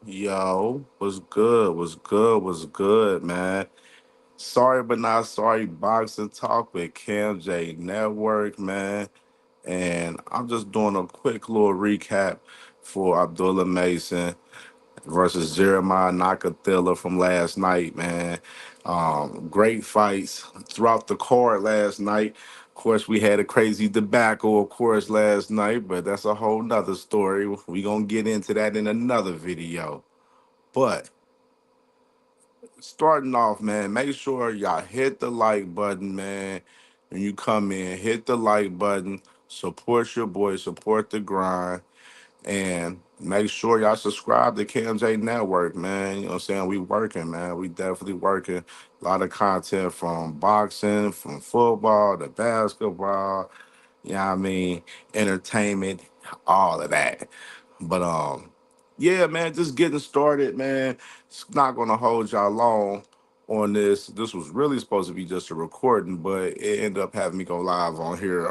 Yo, what's good? What's good? What's good, man? Sorry, but not sorry. Boxing talk with CamJNetwork, man. And I'm just doing a quick little recap for Abdullah Mason versus Jeremiah NAKATHILA from last night, man. Great fights throughout the card last night. Of course, we had a crazy debacle, of course, last night, but that's a whole nother story. We gonna get into that in another video. But starting off, man, make sure y'all hit the like button, man. When you come in, hit the like button. Support your boy, support the grind. And make sure y'all subscribe to CamJNetwork, man. You know what I'm saying? We working, man. We definitely working. A lot of content from boxing, from football to basketball, you know what I mean, entertainment, all of that. But yeah, man, just getting started, man. It's not gonna hold y'all long on this. This was really supposed to be just a recording, but it ended up having me go live on here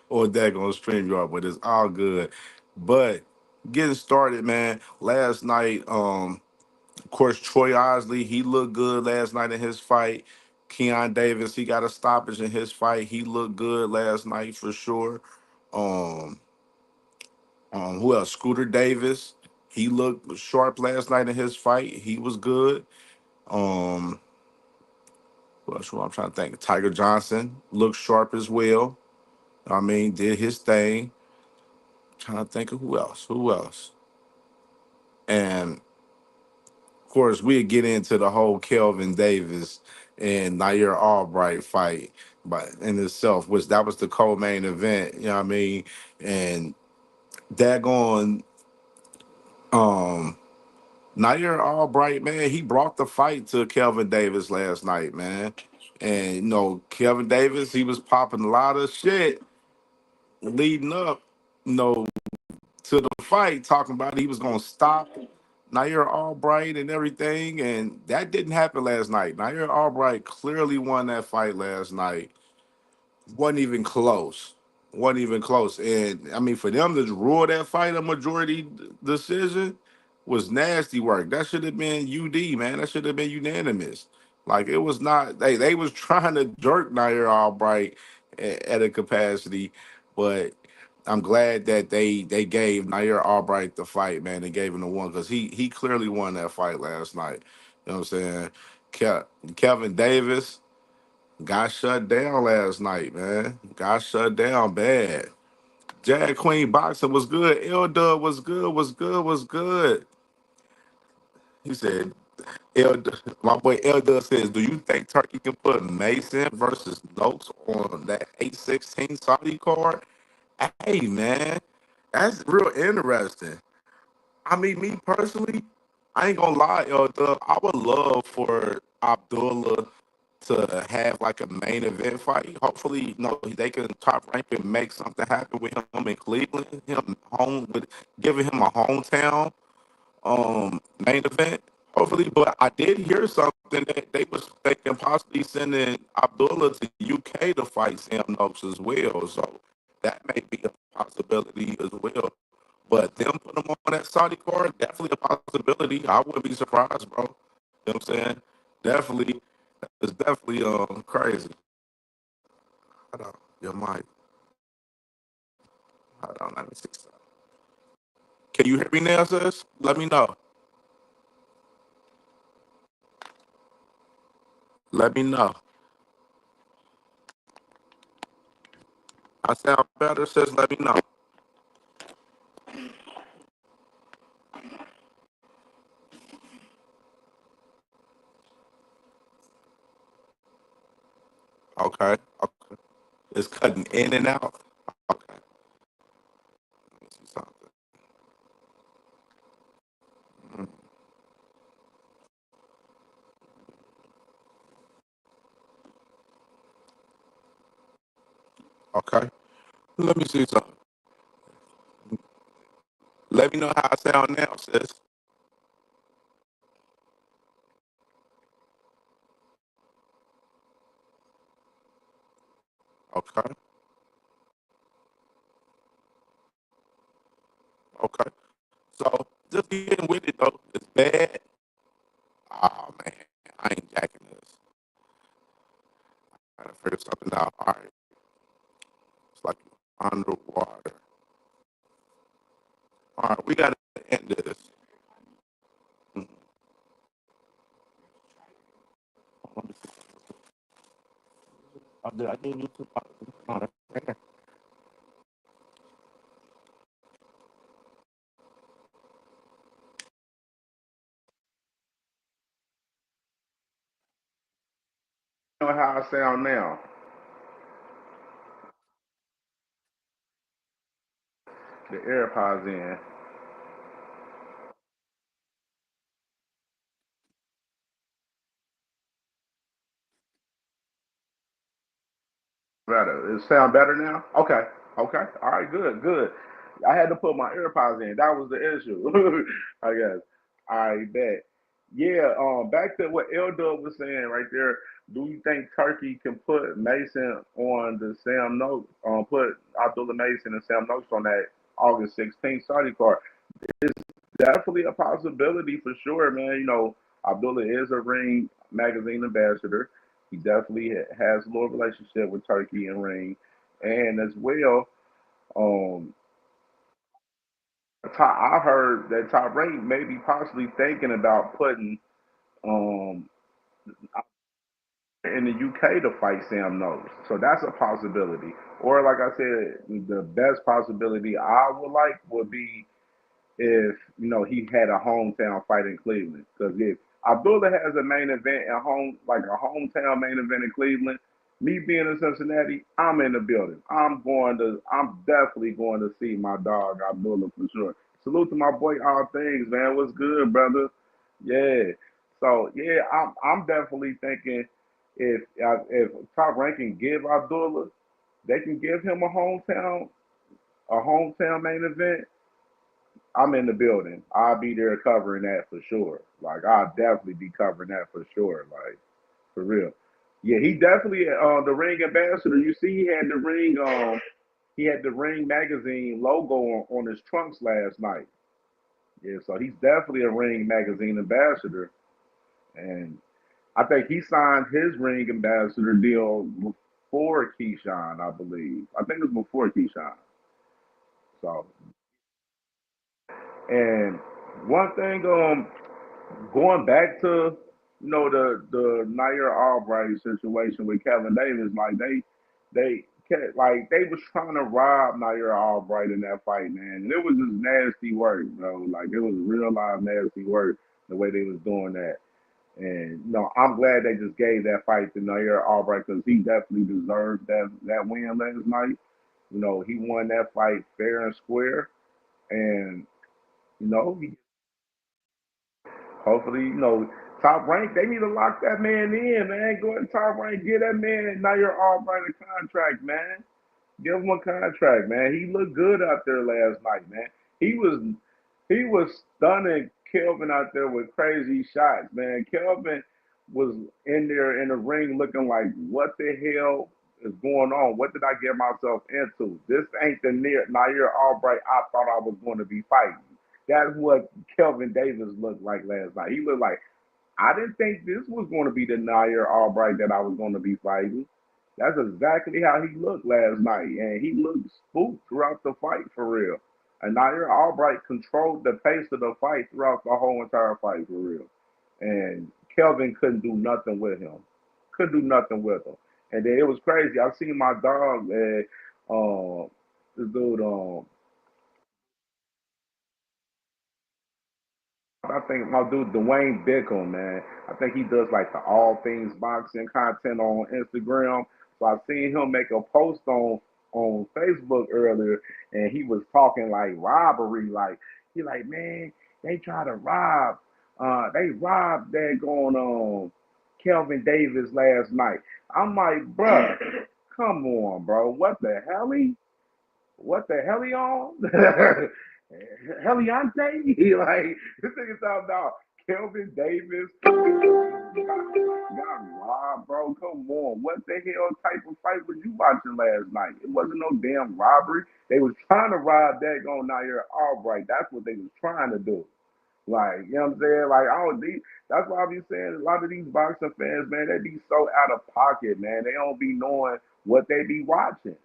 on that on StreamYard, but it's all good. But getting started, man. Last night, of course, Troy Osley, he looked good last night in his fight. Keon Davis, he got a stoppage in his fight. He looked good last night for sure. Um, who else? Scooter Davis. He looked sharp last night in his fight. He was good. Um, who else? Who I'm trying to think. Tiger Johnson looked sharp as well. I mean, did his thing. Trying to think of who else. Who else? And of course, we'd get into the whole Kelvin Davis and Nair Albright fight, but in itself, which that was the co-main event. You know what I mean? And daggone, um, Nair Albright, man, he brought the fight to Kelvin Davis last night, man. And Kelvin Davis, he was popping a lot of shit leading up, you know, to the fight, talking about he was gonna stop Nair Albright and everything, and that didn't happen last night. Nair Albright clearly won that fight last night. Wasn't even close. Wasn't even close. And I mean, for them to rule that fight a majority decision was nasty work. That should have been UD, man. That should have been unanimous. Like it was not. They was trying to jerk Nair Albright at a capacity, but I'm glad that they gave Nair Albright the fight, man. They gave him the one because he clearly won that fight last night. You know what I'm saying? Kevin Davis got shut down last night, man. Got shut down bad. Jag Queen boxing was good. L Dub was good. Was good. Was good. He said, L, my boy L Dub says, do you think Turkey can put Mason versus Noakes on that 816 Saudi card? Hey, man, that's real interesting. I mean, me personally, I ain't gonna lie, I would love for Abdullah to have like a main event fight. Hopefully, they can top rank and make something happen with him in Cleveland. Him home with giving him a hometown main event. Hopefully, but I did hear something that they was thinking possibly sending Abdullah to UK to fight Sam Noakes as well. So that may be a possibility as well. But them put him on that Saudi card, definitely a possibility. I wouldn't be surprised, bro. You know what I'm saying? Definitely, it's definitely crazy. Hold on, your mic. Hold on, let me see something. Can you hear me now, sis? Let me know. Let me know. I sound better, sis. Let me know. Okay. Okay. It's cutting in and out. Okay. Let me see something. Mm, okay. Let me see something. Let me know how I sound now, sis. Okay. Okay. So just getting with it though. It's bad. Oh man, I ain't jacking this. I gotta figure something out. All right, it's like underwater. All right, we gotta end this. Mhm. I gave you two. Oh, that's right there. You know how I sound now? The AirPods in. Better. It sound better now? Okay. Okay. All right. Good. Good. I had to put my AirPods in. That was the issue. I guess. I bet. Yeah. Back to what L Dub was saying right there. Do you think Turkey can put Mason on the Sam Noakes? Put Abdullah Mason and Sam Noakes on that August 16th Saudi card? Definitely a possibility for sure, man. You know, Abdullah is a Ring magazine ambassador. He definitely has a little relationship with Turkey and Ring, and as well, um, I heard that Top Rank may be possibly thinking about putting um in the UK to fight Sam Knows. So that's a possibility. Or like I said, the best possibility I would like would be if he had a hometown fight in Cleveland. Because if Abdullah has a main event at home, like a hometown main event in Cleveland, me being in Cincinnati, I'm in the building. I'm definitely going to see my dog Abdullah for sure. Salute to my boy All Things, man. What's good, brother? Yeah. So yeah, I'm definitely thinking if Top Rank can give Abdullah, they can give him a hometown main event. I'm in the building. I'll be there covering that for sure. Like I'll definitely be covering that for sure. Like for real. Yeah, he definitely the ring ambassador. You see, he had the ring magazine logo on his trunks last night. Yeah, so he's definitely a ring magazine ambassador, and I think he signed his ring ambassador deal before KEYSHAWN, I believe. I think it was before KEYSHAWN. So, and one thing, going back to the Nair Albright situation with Kevin Davis, like they was trying to rob Nair Albright in that fight, man, and it was just nasty work, bro. Like it was real live nasty work the way they was doing that. And I'm glad they just gave that fight to Nair Albright because he definitely deserved that win last night. He won that fight fair and square, and he hopefully, Top Rank, they need to lock that man in, man. Go ahead, Top Rank, get that man now you're all right a contract, man. Give him a contract, man. He looked good out there last night, man. He was he was stunning Kelvin out there with crazy shots, man. Kelvin was in there in the ring looking like, what the hell is going on? What did I get myself into? This ain't the Nair Albright I thought I was going to be fighting. That's what Kelvin Davis looked like last night. He looked like, I didn't think this was going to be the Nair Albright that I was going to be fighting. That's exactly how he looked last night, and he looked spooked throughout the fight for real. And Nair Albright controlled the pace of the fight throughout the whole entire fight for real. And Kelvin couldn't do nothing with him. Couldn't do nothing with him. And then it was crazy. I seen my dog, this dude, I think my dude Dwayne Bickham, man. I think he does like the all things boxing content on Instagram. So I seen him make a post on Facebook earlier, and he was talking like robbery. Like he like, man, they try to rob. They robbed that going on Kelvin Davis last night. I'm like, bro, come on, bro. What the hell? What the hell he on? Heliante? Like, this nigga talking about Kelvin Davis got robbed, bro. Come on. What the hell type of fight was you watching last night? It wasn't no damn robbery. They was trying to rob that going out here Albright. That's what they was trying to do. Like, you know what I'm saying? Like, I don't need, that's why I be saying a lot of these boxing fans, man, they be so out of pocket, man. They don't be knowing what they be watching.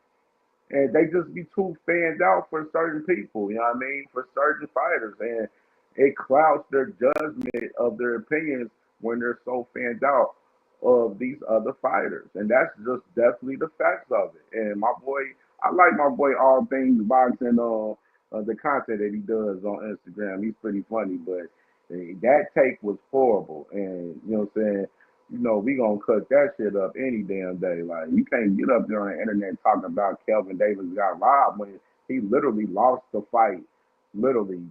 And they just be too fanned out for certain people, you know what I mean? For certain fighters. And it clouds their judgment of their opinions when they're so fanned out of these other fighters. And that's just definitely the facts of it. And my boy, I like my boy All Things Boxing, the content that he does on Instagram. He's pretty funny, but that take was horrible. And, you know what I'm saying? We gonna cut that shit up any damn day. Like, you can't get up there on the internet talking about Kelvin Davis got robbed when he literally lost the fight. Literally,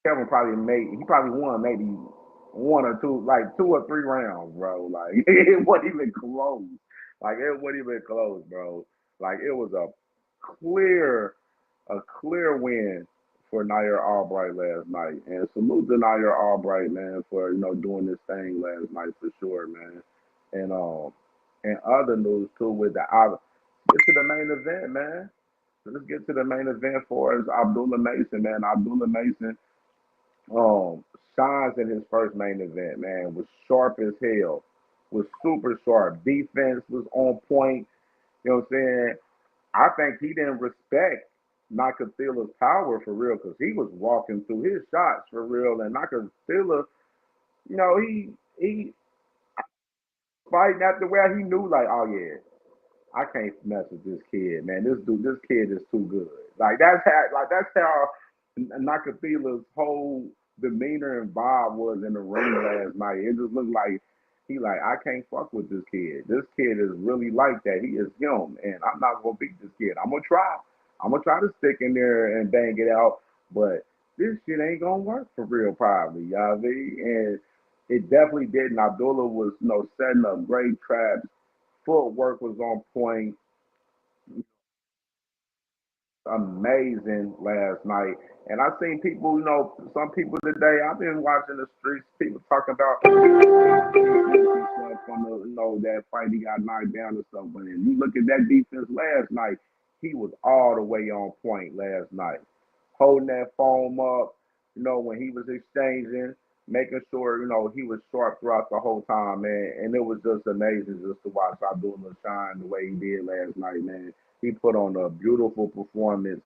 Kelvin probably won maybe one or two, like 2 or 3 rounds, bro. Like, it wasn't even close. Like, it wasn't even close, bro. Like, it was clear a clear win for Nair Albright last night. And salute to Nair Albright, man, for doing this thing last night for sure, man. And other news too with get to the main event, man. So let's get to the main event for us. Abdullah Mason, man. Abdullah Mason um shines in his first main event, man. Was sharp as hell. Was super sharp. Defense was on point. You know what I'm saying? I think he didn't respect Nakathila's power for real because he was walking through his shots for real. And Nakathila, he fighting after where he knew like, oh yeah, I can't mess with this kid, man. This kid is too good. Like that's how Nakathila's whole demeanor and vibe was in the ring last night. It just looked like he like I can't fuck with this kid. This kid is really like that. He is him, and I'm not gonna beat this kid. I'm gonna try. I'm gonna try to stick in there and bang it out, but this shit ain't gonna work for real, probably. You know what I mean? And it definitely didn't. Abdullah was, setting up great traps. Footwork was on point, amazing last night. And I seen people, some people today. I've been watching the streets. People talking about from that fight he got knocked down or something. But if you look at that defense last night, he was all the way on point last night, holding that foam up. When he was exchanging, making sure he was sharp throughout the whole time, man. And it was just amazing just to watch Abdullah shine the way he did last night, man. He put on a beautiful performance.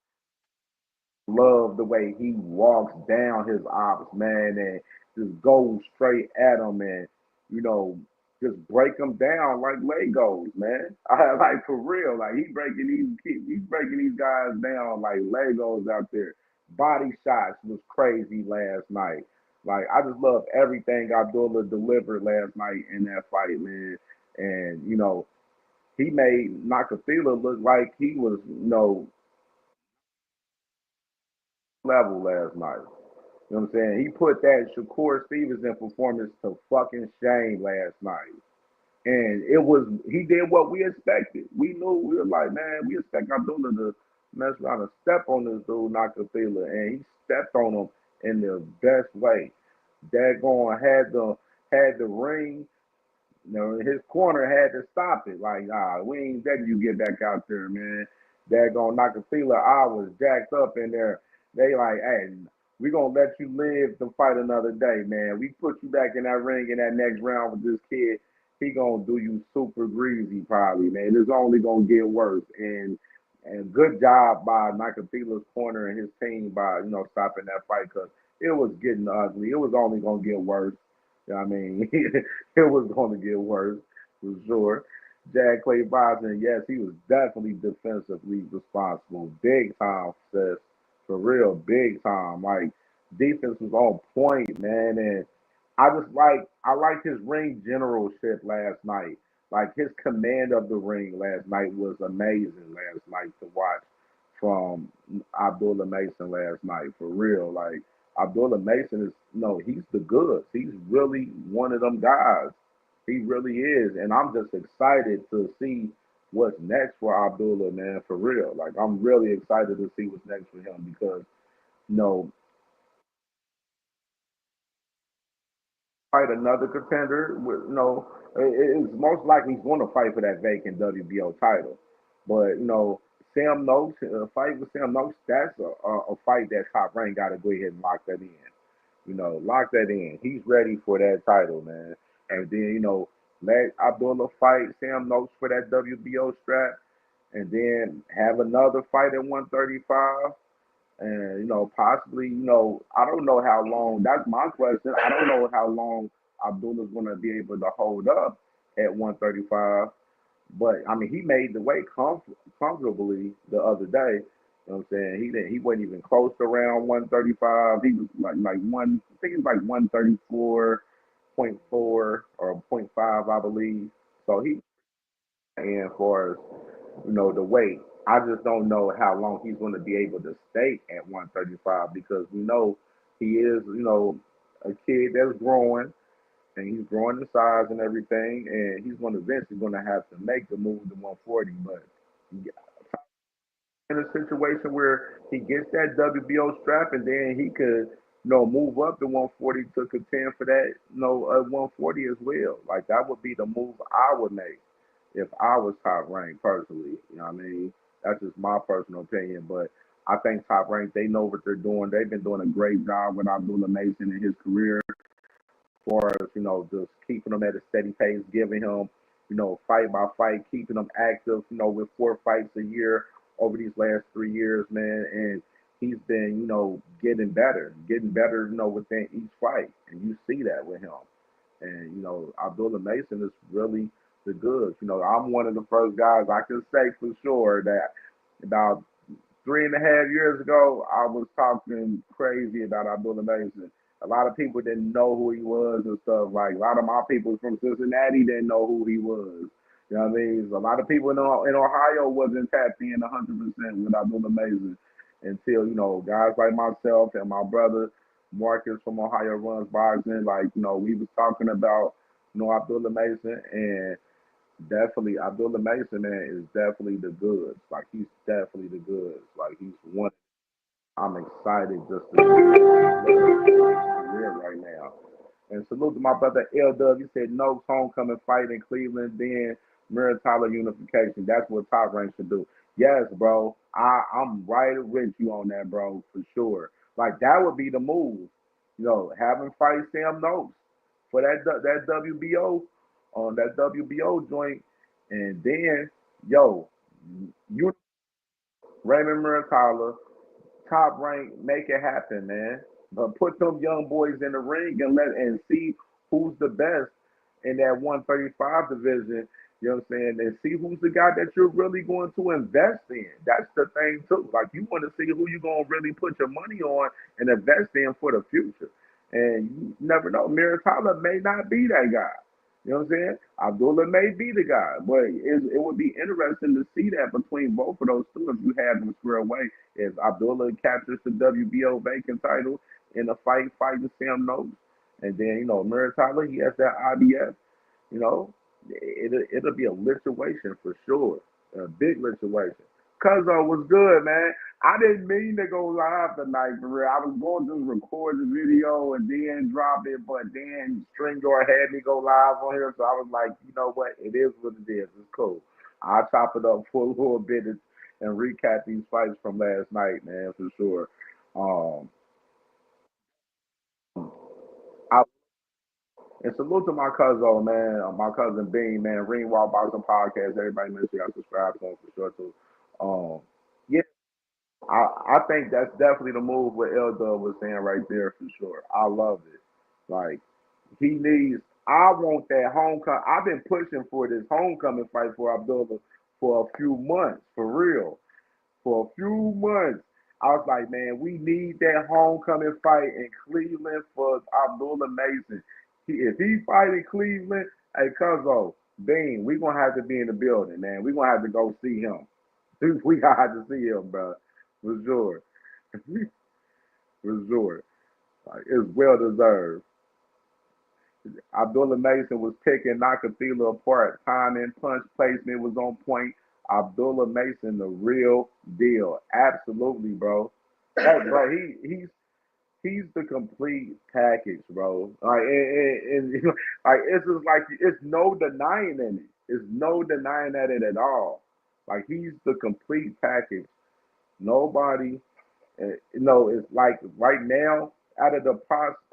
Love the way he walks down his ops, man, and just goes straight at him and, you know, just break them down like Legos, man. I like for real. Like he's breaking these guys down like Legos out there. Body shots was crazy last night. Like I just love everything Abdullah delivered last night in that fight, man. And he made Nakathila look like he was, level last night. You know what I'm saying? He put that Shakur Stevenson performance to fucking shame last night. And he did what we expected. We knew, we were like, man, we expect Abdullah to mess around and step on this dude, Nakatila. And he stepped on him in the best way. Daggone had the ring, his corner had to stop it. Like, nah, we ain't letting you get back out there, man. That gonna knock a feeler. I was jacked up in there. They like, hey, we gonna let you live to fight another day, man. We put you back in that ring in that next round with this kid. He gonna do you super greasy, probably, man. It's only gonna get worse. And good job by Nakatila's corner and his team by stopping that fight because it was getting ugly. It was only gonna get worse. I mean, it was going to get worse for sure. Jack Clay Boston, yes, he was definitely defensively responsible, big time, sis, for real, big time. Like defense was on point, man, and I like his ring generalship last night. Like his command of the ring last night was amazing last night to watch from Abdullah Mason last night for real. Like Abdullah Mason is no, he's the goods. He's really one of them guys. He really is, and I'm just excited to see what's next for Abdullah, man, for real. Like I'm really excited to see what's next for him because you know fight another contender. With, it's most likely he's going to fight for that vacant WBO title. But Sam Noakes, a fight with Sam Noakes, that's a fight that Top Rank got to go ahead and lock that in. Lock that in. He's ready for that title, man. And then, let Abdullah fight Sam Noakes for that WBO strap, and then have another fight at 135. And, possibly, I don't know how long. That's my question. I don't know how long Abdullah's going to be able to hold up at 135. But I mean, he made the weight comfortably the other day. You know what I'm saying? He didn't. He wasn't even close to around 135. He was like one. I think it was like 134.4 or point 0.5, I believe. So he and for the weight. I just don't know how long he's going to be able to stay at 135 because we know he is a kid that's growing and he's growing in size and everything, and he's going to eventually going to have to make the move to 140. But in a situation where he gets that WBO strap, and then he could, move up to 140 to contend for that, 140 as well. Like that would be the move I would make if I was Top Rank personally. You know what I mean? That's just my personal opinion, but I think Top Rank, they know what they're doing. They've been doing a great job with Abdullah Mason in his career far as, just keeping him at a steady pace, giving him, fight by fight, keeping him active, with 4 fights a year over these last 3 years, man. And he's been, getting better, within each fight. And you see that with him. And, Abdullah Mason is really the goods. I'm one of the first guys I can say for sure that about 3.5 years ago, I was talking crazy about Abdullah Mason. A lot of people didn't know who he was and stuff. Like a lot of my people from Cincinnati didn't know who he was. You know what I mean? So a lot of people in Ohio wasn't tapped in 100% with Abdullah Mason until guys like myself and my brother Marcus from Ohio runs boxing. Like we was talking about Abdullah Mason, and definitely Abdullah Mason, man, is definitely the goods. Like he's definitely the goods. Like he's one. I'm excited just to career right now. And salute to my brother L Dub. He said no homecoming fight in Cleveland, then Muratala unification. That's what Top Rank should do. Yes, bro. I'm right with you on that, bro, for sure. Like that would be the move. Have him fight Sam Noakes for that WBO on that WBO joint, and then you Raymond Muratala Top Rank, make it happen, man. But put them young boys in the ring and see who's the best in that 135 division. You know what I'm saying? And see who's the guy that you're really going to invest in. That's the thing too. Like you want to see who you're gonna really put your money on and invest in for the future. And you never know. Miratala may not be that guy. You know what I'm saying? Abdullah may be the guy, but it would be interesting to see that between both of those two if you had them square away. If Abdullah captures the WBO vacant title in a fighting Sam Noakes, and then Murray Tyler, he has that IBF, you know, it'll be a lit situation for sure, a big lit situation. Cuzzo was good, man. I didn't mean to go live tonight for real. I was going to record the video and then drop it, but then StreamYard had me go live on here, so I was like, you know what? It is what it is. It's cool. I'll chop it up for a little bit and recap these fights from last night, man, for sure. Um, I, and salute to my cousin, man, my cousin Bean, man, Ringwald Boxing Podcast. Everybody make sure y'all subscribe to him for sure too. Yeah, I think that's definitely the move what L Dub was saying right there for sure. I love it. Like he needs. I want that homecoming. I've been pushing for this homecoming fight for Abdullah for a few months, for real. For a few months. I was like, man, we need that homecoming fight in Cleveland for Abdullah Mason. If he fight in Cleveland, hey, Cuzzo, Bean, we gonna have to be in the building, man. We gonna have to go see him. We gonna have to see him, bro. For sure. For sure. Like, it's well deserved. Abdullah Mason was picking NAKATHILA apart. Timing, punch placement was on point. Abdullah Mason, the real deal. Absolutely, bro. Bro, he's the complete package, bro. Like it's just like it's no denying in it. It's no denying that it at all. Like he's the complete package. Nobody, it's like right now out of the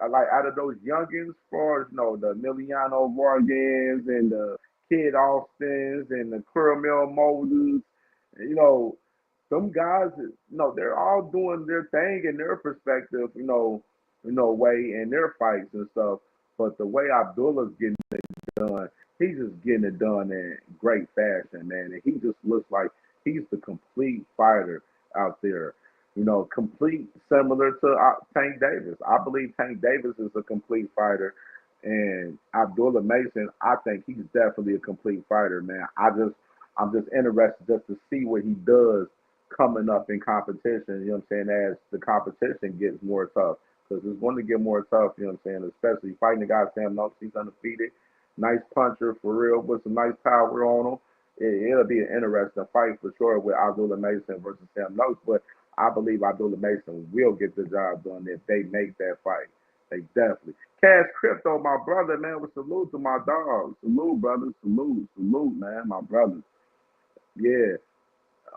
like out of those youngins, for the Emiliano Morgans and the Kid Austins and the Caramel Moses, you know, some guys, they're all doing their thing in their perspective, way in their fights and stuff. But the way Abdullah's getting done. He's just getting it done in great fashion, man. And he just looks like he's the complete fighter out there. Complete similar to Tank Davis. I believe Tank Davis is a complete fighter, and Abdullah Mason, I think he's definitely a complete fighter, man. I'm just interested just to see what he does coming up in competition. You know what I'm saying? As the competition gets more tough, because it's going to get more tough. You know what I'm saying? Especially fighting the guy Sam Noakes, he's undefeated. Nice puncher for real, with some nice power on him. It'll be an interesting fight for sure with Abdullah Mason versus Sam Noakes, but I believe Abdullah Mason will get the job done if they make that fight. They definitely. Cash Crypto, my brother, man, with salute to my dog. Salute, brother. Salute, man, my brother. Yeah.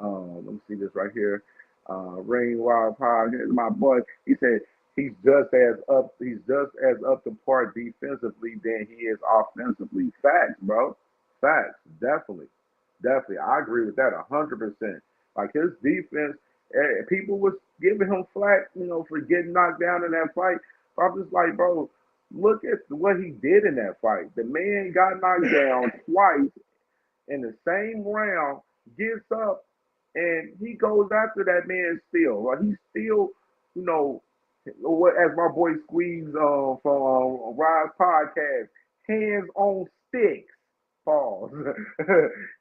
Let me see this right here. Rain Wild Pie. Here's my boy. He said he's just as up to par defensively than he is offensively. Facts, bro. Facts. Definitely. Definitely. I agree with that 100%. Like his defense, people was giving him flack, for getting knocked down in that fight. But I'm just like, bro, look at what he did in that fight. The man got knocked down twice in the same round, gets up, and he goes after that man still. Like he's still, you know, as my boy Squeeze from Rise Podcast, hands on sticks. Pause. You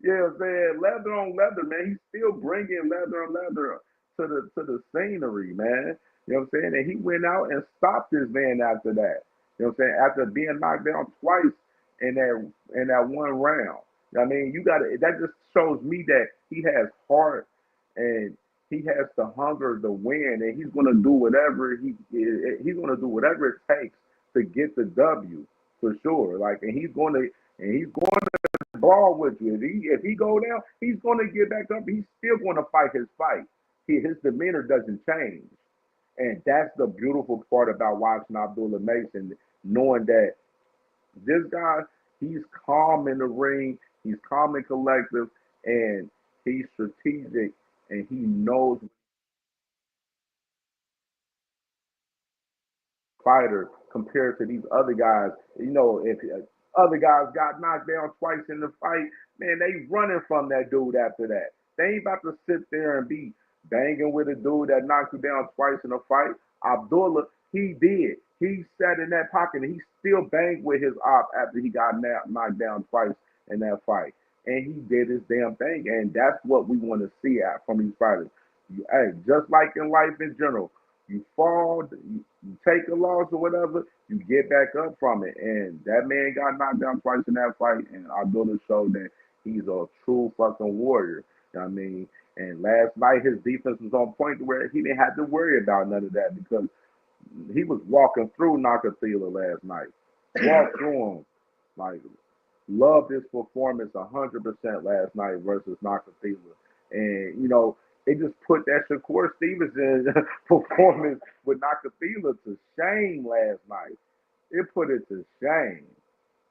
know what I'm saying? Leather on leather, man. He's still bringing leather on leather to the scenery, man. You know what I'm saying? And he went out and stopped this man after that. You know what I'm saying? After being knocked down twice in that one round. I mean, you got to. That just shows me that he has heart and he has the hunger to win, and he's going to do whatever he's going to do whatever it takes to get the W for sure. Like, and he's going to ball with you. If he go down, he's going to get back up. He's still going to fight his fight. His demeanor doesn't change, and that's the beautiful part about watching Abdullah Mason, knowing that this guy, he's calm in the ring, he's calm and collective, and he's strategic, and he knows fighter compared to these other guys. If other guys got knocked down twice in the fight, man, they running from that dude after that. They ain't about to sit there and be banging with a dude that knocked you down twice in a fight. Abdullah, he did. He sat in that pocket and he still banged with his op after he got knocked down twice in that fight. And he did his damn thing. And that's what we want to see from these fighters. Hey, just like in life in general, you fall, you take a loss or whatever, you get back up from it. And that man got knocked down twice in that fight, and Abdullah showed that he's a true fucking warrior. You know what I mean? And last night his defense was on point to where he didn't have to worry about none of that because he was walking through NAKATHILA last night. Walked through him. Like, loved his performance 100% last night versus NAKATHILA. And, it just put that Shakur Stevenson performance with NAKATHILA to shame last night. It put it to shame.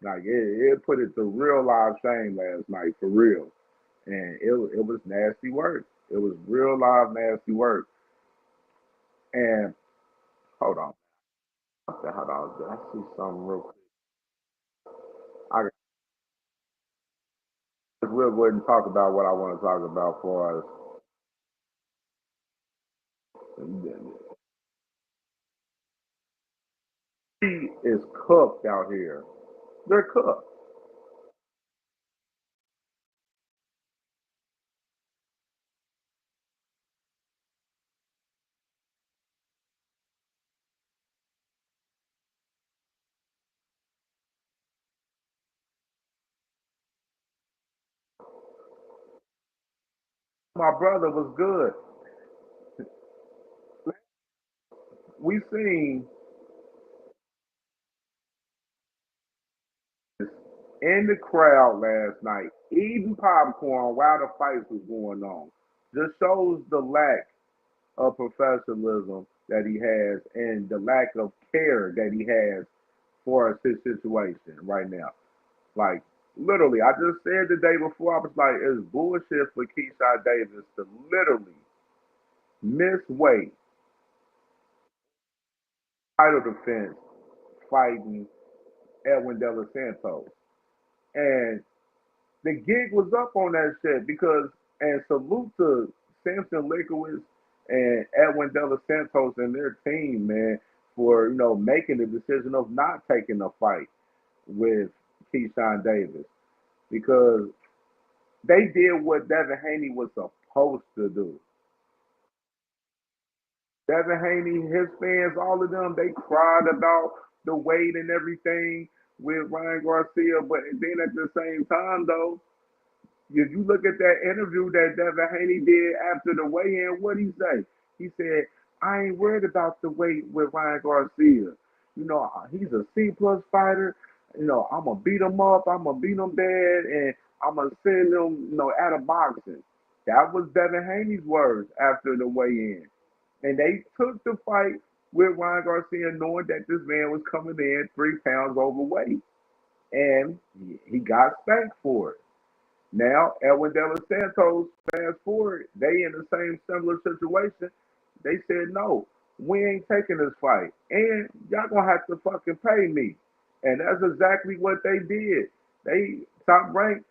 Like, it put it to real live shame last night, for real. And it was nasty work. It was real live nasty work. And, hold on. Hold on. I see something real quick. I we'll go ahead and talk about what I want to talk about for us. He is cooked out here. They're cooked. My brother was good. We seen in the crowd last night. eating popcorn while the fights was going on. Just shows the lack of professionalism that he has and the lack of care that he has for his situation right now. Like literally, I just said the day before, I was like, it's bullshit for Keyshawn Davis to literally miss weight, title defense, fighting Edwin De Los Santos. And the gig was up on that shit because, and salute to Samson Lekowitz and Edwin De Los Santos and their team, man, for, making the decision of not taking a fight with Keyshawn Davis because they did what Devin Haney was supposed to do. Devin Haney, his fans, all of them, they cried about the weight and everything with Ryan Garcia, but then at the same time, though, if you look at that interview that Devin Haney did after the weigh-in, what he say? He said, "I ain't worried about the weight with Ryan Garcia. He's a C plus fighter. I'm gonna beat him up. I'm gonna beat him bad, and I'm gonna send him, out of boxing." That was Devin Haney's words after the weigh-in, and they took the fight with Ryan Garcia, knowing that this man was coming in 3 pounds overweight, and he got spanked for it. Now, Edwin De Los Santos, fast forward, they in the same similar situation. They said, no, we ain't taking this fight. And y'all gonna have to fucking pay me. And that's exactly what they did. They top rank,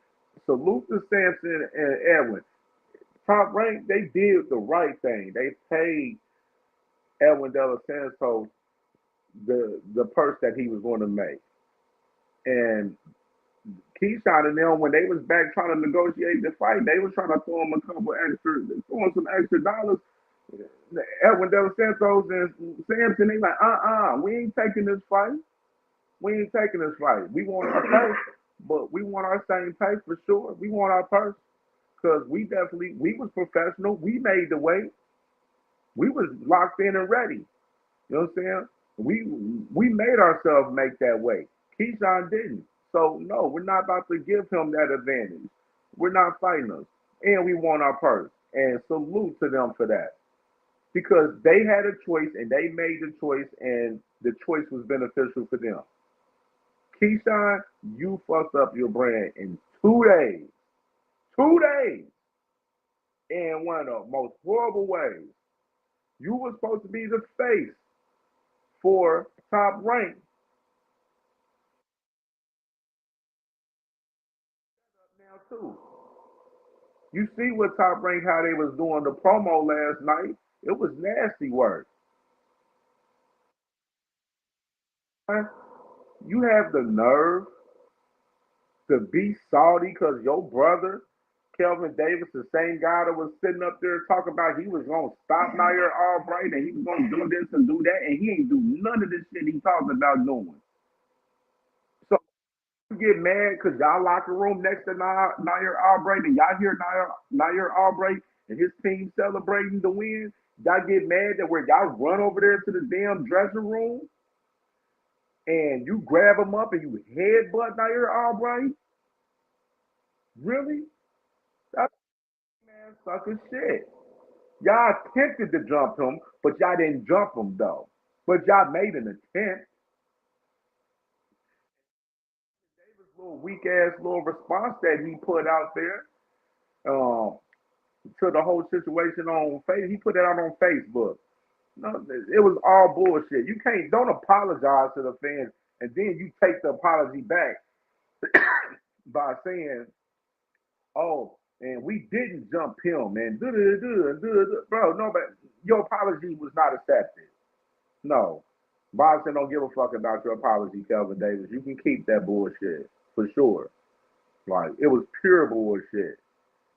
salute to Samson and Edwin. Top rank, they did the right thing. They paid Edwin De Los Santos the purse that he was going to make. And Keyshawn and them, when they was back trying to negotiate the fight, they was trying to throw him a couple extra, throw him some extra dollars. Edwin De Los Santos and Samson, they like, we ain't taking this fight. We ain't taking this fight. We want our pay, but we want our same pay for sure. We want our purse because we was professional. We made the weight. We was locked in and ready. You know what I'm saying? We made ourselves make that weight. Keyshawn didn't. So no, we're not about to give him that advantage. We're not fighting us. And we want our purse. And salute to them for that. Because they had a choice and they made the choice and the choice was beneficial for them. Keyshawn, you fucked up your brand in 2 days. 2 days. In one of the most horrible ways. You were supposed to be the face for Top Rank now too. You see what Top Rank how they was doing the promo last night. It was nasty work. Huh? You have the nerve to be salty because your brother, Kelvin Davis, the same guy that was sitting up there talking about he was gonna stop Nair Albright and he was gonna do this and do that, and he ain't do none of this shit he talking about doing. So you get mad because y'all locker room next to Nair Albright and y'all hear Nair Albright and his team celebrating the win. Y'all get mad that where y'all run over there to the damn dressing room and you grab him up and you headbutt Nair Albright. Really? That's man sucker shit. Y'all attempted to jump him, but y'all didn't jump him though. But y'all made an attempt. Davis' little weak ass little response that he put out there. Um, to the whole situation on Facebook. He put that out on Facebook. No, it was all bullshit. You can't don't apologize to the fans and then you take the apology back by saying, "Oh, and we didn't jump him and bro." No, but your apology was not accepted. No, Boston don't give a fuck about your apology, Kelvin Davis. You can keep that bullshit for sure. Like it was pure bullshit.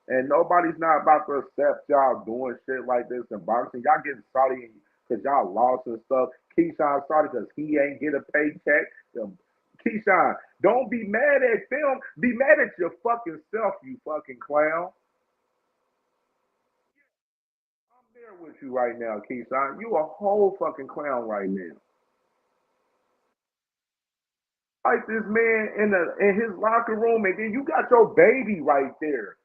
And nobody's not about to accept y'all doing shit like this in boxing. Y'all getting salty because y'all lost and stuff. Keyshawn sorry because he ain't get a paycheck. Keyshawn, don't be mad at them. Be mad at your fucking self, you fucking clown. I'm there with you right now, Keyshawn. You a whole fucking clown right now. Like this man in his locker room, and then you got your baby right there.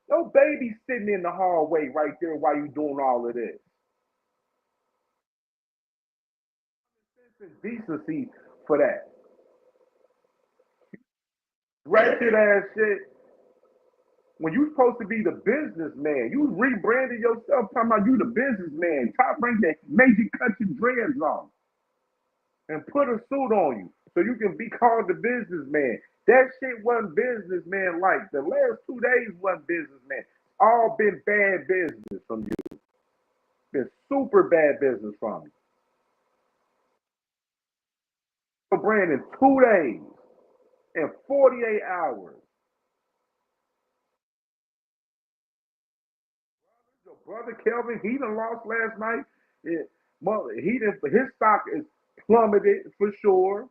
Your baby sitting in the hallway right there while you doing all of this. Sense and decency for that. Ratchet ass shit. When you supposed to be the businessman, you rebranded yourself talking about you the businessman. Top rank that made you cut your dreads off and put a suit on you so you can be called the businessman. That shit wasn't businessman like. The last 2 days wasn't businessman. All been bad business from you. Been super bad business from you. Your brand in 2 days and 48 hours. Your brother Kelvin, he done lost last night. His stock is plummeted for sure.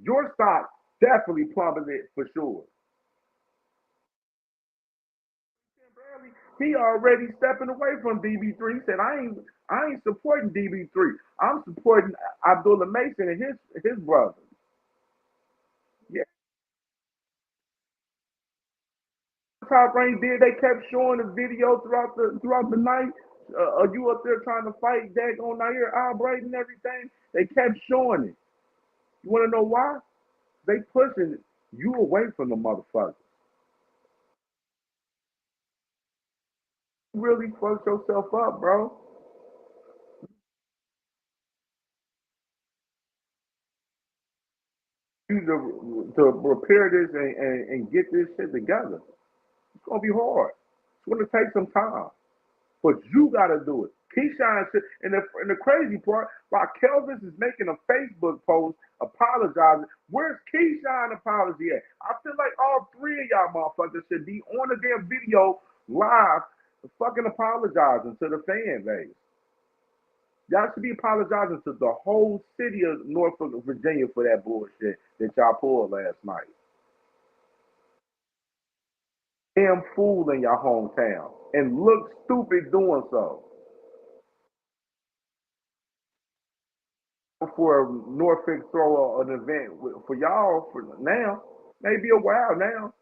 Your stock definitely plummeted for sure. He already stepping away from DB3. He said, I ain't supporting DB3. I'm supporting Abdullah Mason and his brother. Yeah. Top Rank did. They kept showing the video throughout the night. You up there trying to fight Dagon Nair Albright and everything. They kept showing it. You want to know why? They pushing you away from the motherfucker. You really fucked yourself up, bro. You to repair this and get this shit together. It's gonna be hard. It's gonna take some time, but you gotta do it. KEYSHAWN shit, and the crazy part, while Kelvis is making a Facebook post apologizing, where's KEYSHAWN apology at? I feel like all three of y'all motherfuckers should be on the damn video live, fucking apologizing to the fan base. Y'all should be apologizing to the whole city of Norfolk, Virginia for that bullshit that y'all pulled last night. Damn fool in your hometown and look stupid doing so. For Norfolk throw an event for y'all for now, maybe a while now.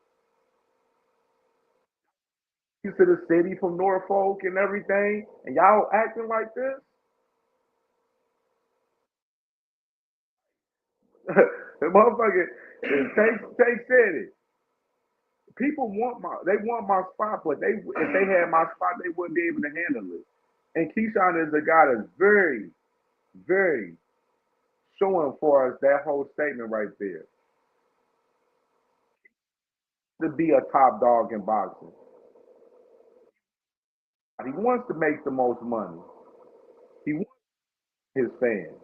You to the city from Norfolk and everything, and y'all acting like this. The motherfucker, Tank said it. People want my spot, but if they had my spot, they wouldn't be able to handle it. And KEYSHAWN is a guy that's very, very showing for us that whole statement right there. To be a top dog in boxing. He wants to make the most money. He wants his fans.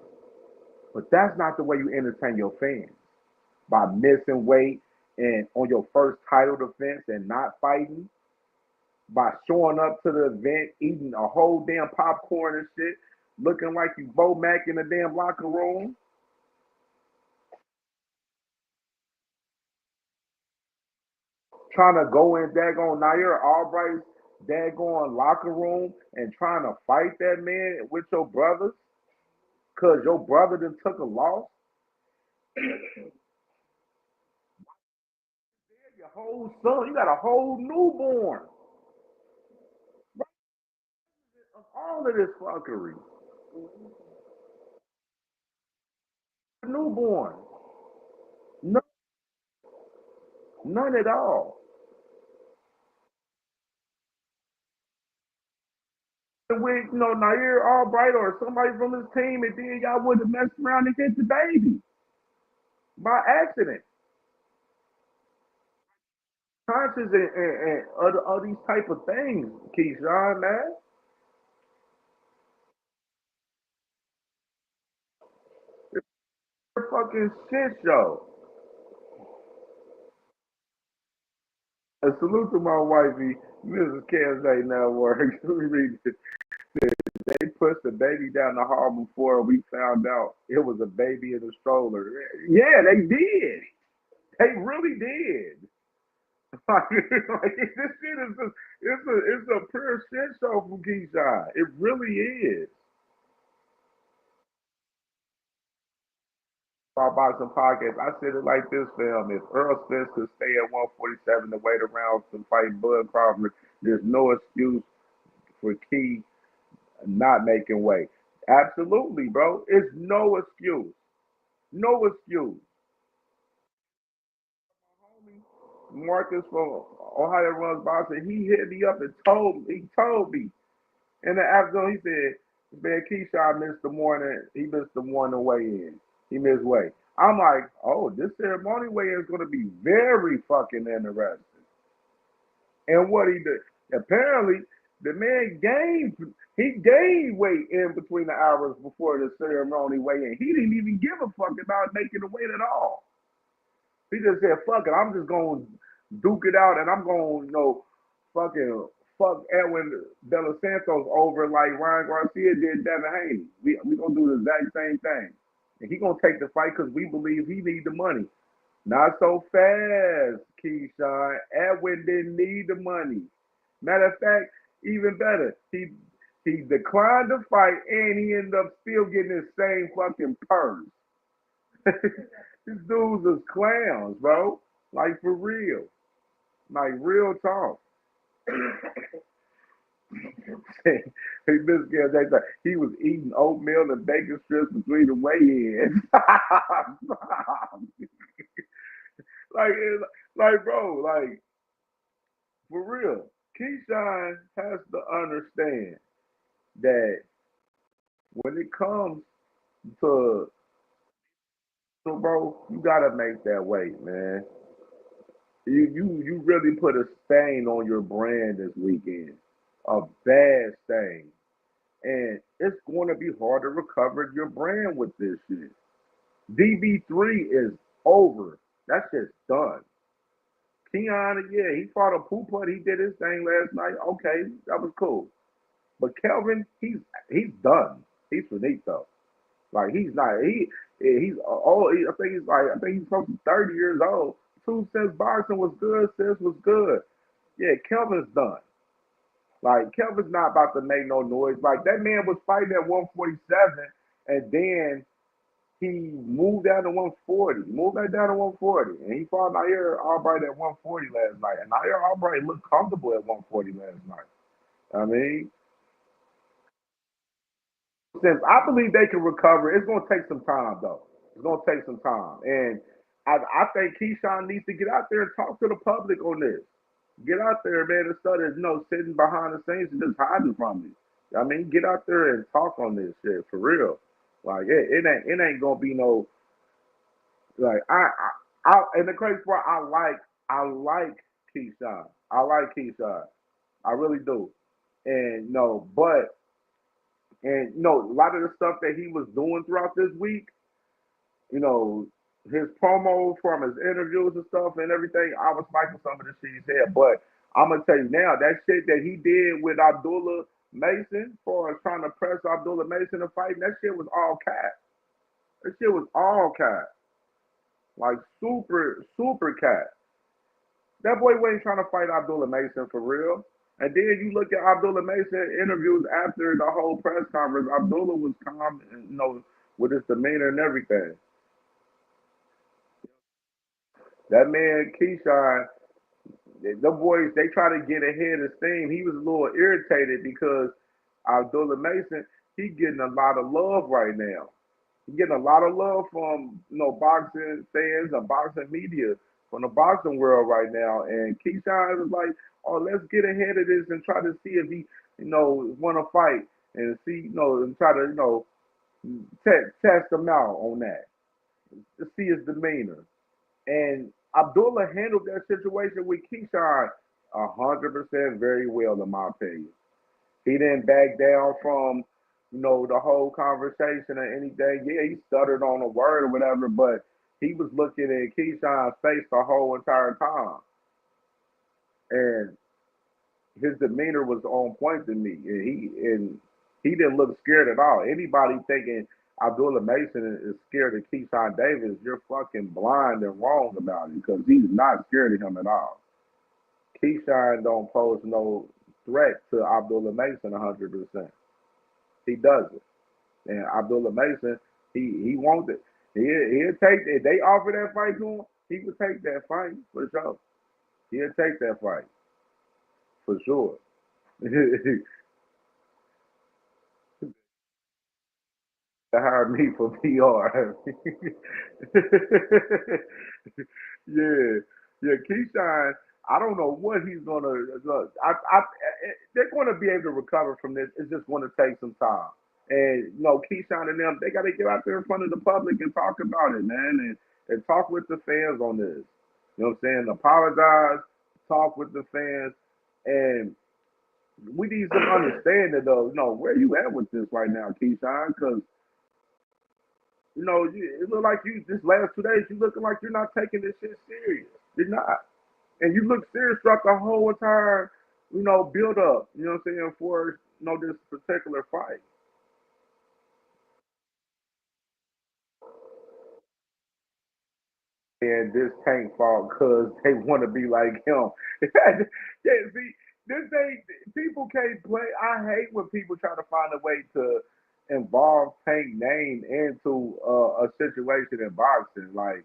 But that's not the way you entertain your fans. By missing weight and on your first title defense and not fighting. By showing up to the event, eating a whole damn popcorn and shit, looking like you Bo Mac in the damn locker room. Trying to go in daggone Nair Albright's daggone locker room and trying to fight that man with your brothers because your brother done took a loss. Your whole son, you got a whole newborn. All of this fuckery. Newborn. None, none at all. And with, Nair Albright or somebody from his team, and then y'all would have messed around and hit the baby by accident. Conscious and other these type of things, Keyshawn, man. It's a fucking shit show. A salute to my wifey, Mrs. CamJNetwork. They pushed the baby down the hall before we found out it was a baby in a stroller. Yeah, they did. They really did. This shit is it's a pure shit show from Keyshawn. It really is. Our boxing podcast. I said it like this, fam. If Earl Spence could stay at 147 to wait around to fight Bud Crawford, there's no excuse for Key not making weight. Absolutely, bro. It's no excuse. No excuse. Homie Marcus from Ohio runs boxing. He hit me up and told me in the afternoon. He said, "Man, Keyshawn missed the morning. He missed the morning weigh in. He missed weight." I'm like, "Oh, this ceremony weigh in is going to be very fucking interesting." And what he did, apparently, the man gained weight in between the hours before the ceremony weigh in. He didn't even give a fuck about making the weight at all. He just said, "Fuck it, I'm just gonna duke it out, and I'm gonna, fucking fuck Edwin De Los Santos over like Ryan Garcia did Devin Haney. We gonna do the exact same thing, and he gonna take the fight because we believe he need the money. Not so fast, Keyshawn. Edwin didn't need the money. Matter of fact, even better, he declined the fight, and he ended up still getting his same fucking purse. These dudes is clowns, bro. Like for real. Like real talk. Hey, this guy, he was eating oatmeal and bacon strips between the weigh-ins. like, bro, like for real. Keyshawn has to understand that when it comes to, so bro, you gotta make that weight, man. You really put a stain on your brand this weekend, a bad stain, and it's going to be hard to recover your brand with this shit. DB3 is over. That shit's done. Keon, yeah, he fought a poop putt. He did his thing last night. Okay, that was cool. But Kelvin, he's done. He's finito. Like he's not. He's old. I think he's close to 30 years old. Two cents boxing was good. Sis was good. Yeah, Kelvin's done. Like Kelvin's not about to make no noise. Like that man was fighting at 147, and then he moved down to 140. Moved that down to 140, and he fought Nair Albright at 140 last night. And Nair Albright looked comfortable at 140 last night. I mean, since I believe they can recover, it's going to take some time though. It's going to take some time, and I think Keyshawn needs to get out there and talk to the public on this. Get out there, man, instead of sitting behind the scenes and just hiding from me. I mean, get out there and talk on this shit for real. Like it ain't gonna be no like and the crazy part I like Keyshawn. I like Keyshawn. I really do. And no, but a lot of the stuff that he was doing throughout this week, you know, his promos from his interviews and stuff and everything, I was liking some of the shit he said. But I'm gonna tell you now, that shit that he did with Abdullah Mason for trying to press Abdullah Mason to fight, that shit was all cat. That shit was all cat. Like super, super cat. That boy wasn't trying to fight Abdullah Mason for real. And then you look at Abdullah Mason interviews after the whole press conference. Abdullah was calm, with his demeanor and everything. That man Keyshawn, the boys, they try to get ahead of steam. He was a little irritated because Abdullah Mason, he getting a lot of love right now. He getting a lot of love from boxing fans and boxing media from the boxing world right now. And Keyshawn is like, oh, let's get ahead of this and try to see if he want to fight and see and try to test him out on that to see his demeanor. And Abdullah handled that situation with Keyshawn 100% very well, in my opinion. He didn't back down from, the whole conversation or anything. Yeah, he stuttered on a word or whatever, but he was looking at Keyshawn's face the whole entire time. And his demeanor was on point to me. And he didn't look scared at all. Anybody thinking Abdullah Mason is scared of Keyshawn Davis, you're fucking blind and wrong about it because he's not scared of him at all. Keyshawn don't pose no threat to Abdullah Mason 100%. He doesn't. And Abdullah Mason, he wants it. He'll take if they offer that fight to him, he would take that fight for sure. He'll take that fight for sure. To hire me for PR. Yeah, yeah. Keyshawn, I don't know what he's gonna. They're gonna be able to recover from this. It's just gonna take some time. And Keyshawn and them, they got to get out there in front of the public and talk about it, man, and talk with the fans on this. You know what I'm saying? Apologize, talk with the fans, and we need some understanding though. Where you at with this right now, Keyshawn? Because it look like you this last 2 days. You looking like you're not taking this shit serious. You're not. And you look serious throughout the whole entire, build up, what I'm saying, for, this particular fight. And this Tank fault because they want to be like him. Yeah, see, this ain't, people can't play. I hate when people try to find a way to involve Tank name into a situation in boxing. Like,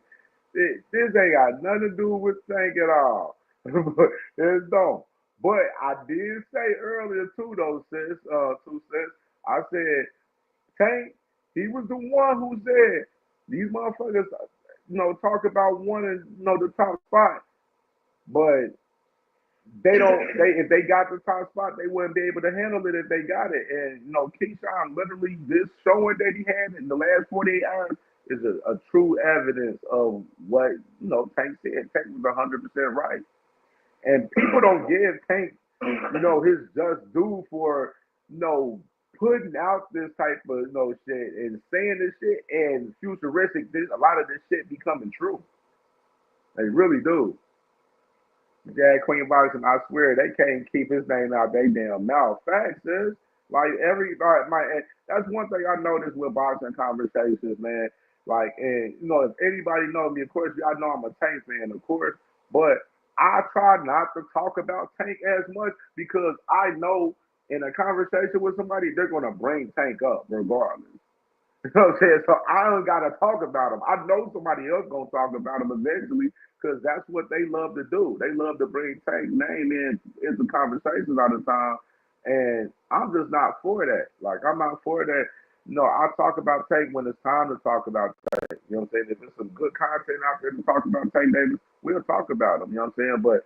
this ain't got nothing to do with Tank at all. It don't. But I did say earlier too, though, sis, I said Tank, he was the one who said these motherfuckers, talk about wanting, the top spot, but they don't. They if they got the top spot, they wouldn't be able to handle it if they got it. And Keyshawn, literally, this showing that he had in the last 48 hours is a true evidence of what Tank said. Tank was 100% right, and people don't give Tank, his just due for putting out this type of shit and saying this shit and futuristic. This a lot of this shit becoming true. They really do. Jazz Queen Boxing, I swear they can't keep his name out they damn mouth. Facts, sis. Like that's one thing I noticed with boxing conversations, man. Like, and if anybody knows me, of course, y'all know I'm a Tank fan, of course. But I try not to talk about Tank as much because I know in a conversation with somebody, they're gonna bring Tank up regardless. You know what I'm saying? So I don't gotta talk about them. I know somebody else gonna talk about them eventually because that's what they love to do. They love to bring Tank's name into conversations all the time, and I'm just not for that. Like I'm not for that. I talk about Tank when it's time to talk about Tank. You know what I'm saying? If there's some good content out there to talk about Tank Davis, we'll talk about him. You know what I'm saying? But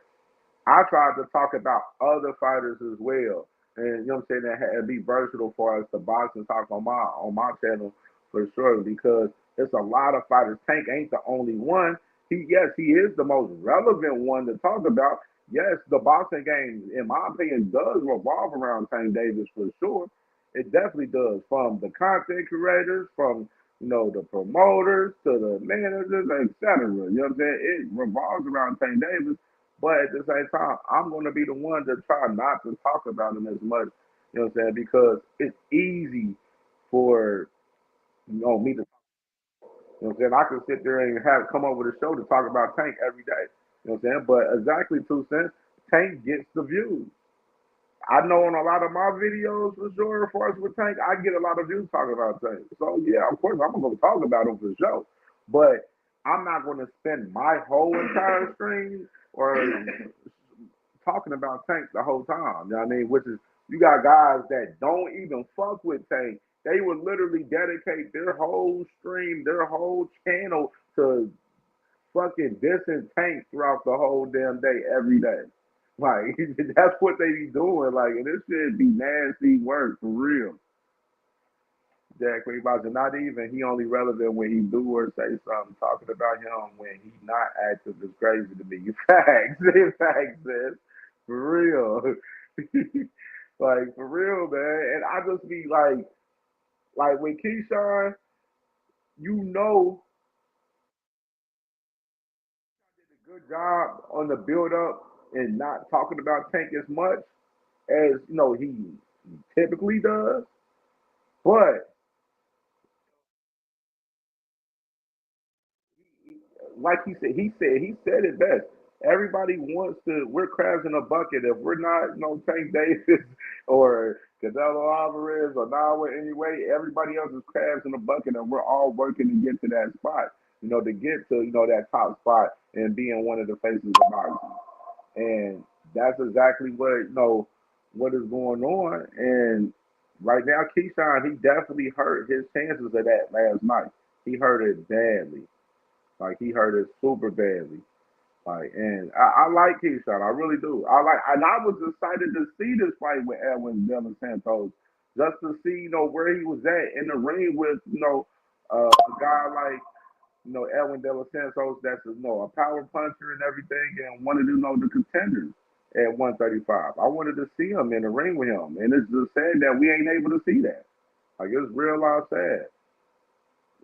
I tried to talk about other fighters as well, and what I'm saying, that be versatile for us to box and talk on my channel for sure because it's a lot of fighters. Tank ain't the only one. He is the most relevant one to talk about. Yes, the boxing game, in my opinion, does revolve around Tank Davis for sure. It definitely does. From the content creators, from the promoters to the managers, etc. You know what I'm saying? It revolves around Tank Davis. But at the same time, I'm going to be the one to try not to talk about him as much, what I'm saying, because it's easy for, me to, what I'm saying, I can sit there and come up with a show to talk about Tank every day, what I'm saying, but exactly 2 cents, Tank gets the views. I know on a lot of my videos for sure, as far as with Tank, I get a lot of views talking about Tank. So yeah, of course I'm gonna talk about him for sure. But I'm not gonna spend my whole entire stream or talking about Tank the whole time. You know what I mean? Which is you got guys that don't even fuck with Tank. They would literally dedicate their whole stream, their whole channel to fucking dissing Tank throughout the whole damn day, every day. Like that's what they be doing. Like, and this shit be nasty work for real. Jack Reeboks, and not even he only relevant when he do or say something talking about him when he not active is crazy to me. Facts, facts, man. For real. Like for real, man. And I just be like with Keyshawn, you know, did a good job on the build up and not talking about Tank as much as he typically does. But like he said it best. Everybody wants to. We're crabs in a bucket. If we're not, Tank Davis or Canelo Alvarez or Nawa anyway, everybody else is crabs in a bucket, and we're all working to get to that spot. To get to that top spot and being one of the faces of boxing. And that's exactly what is going on. And right now, Keyshawn, he definitely hurt his chances of that last night. He hurt it badly. Like he hurt it super badly. Like, and I like Keyshawn, I really do. And I was excited to see this fight with Edwin De Los Santos, just to see where he was at in the ring with a guy like Edwin De Los Santos, that's a power puncher and everything, and one of the contenders at 135. I wanted to see him in the ring with him, and it's just sad that we ain't able to see that. Like it's real life sad,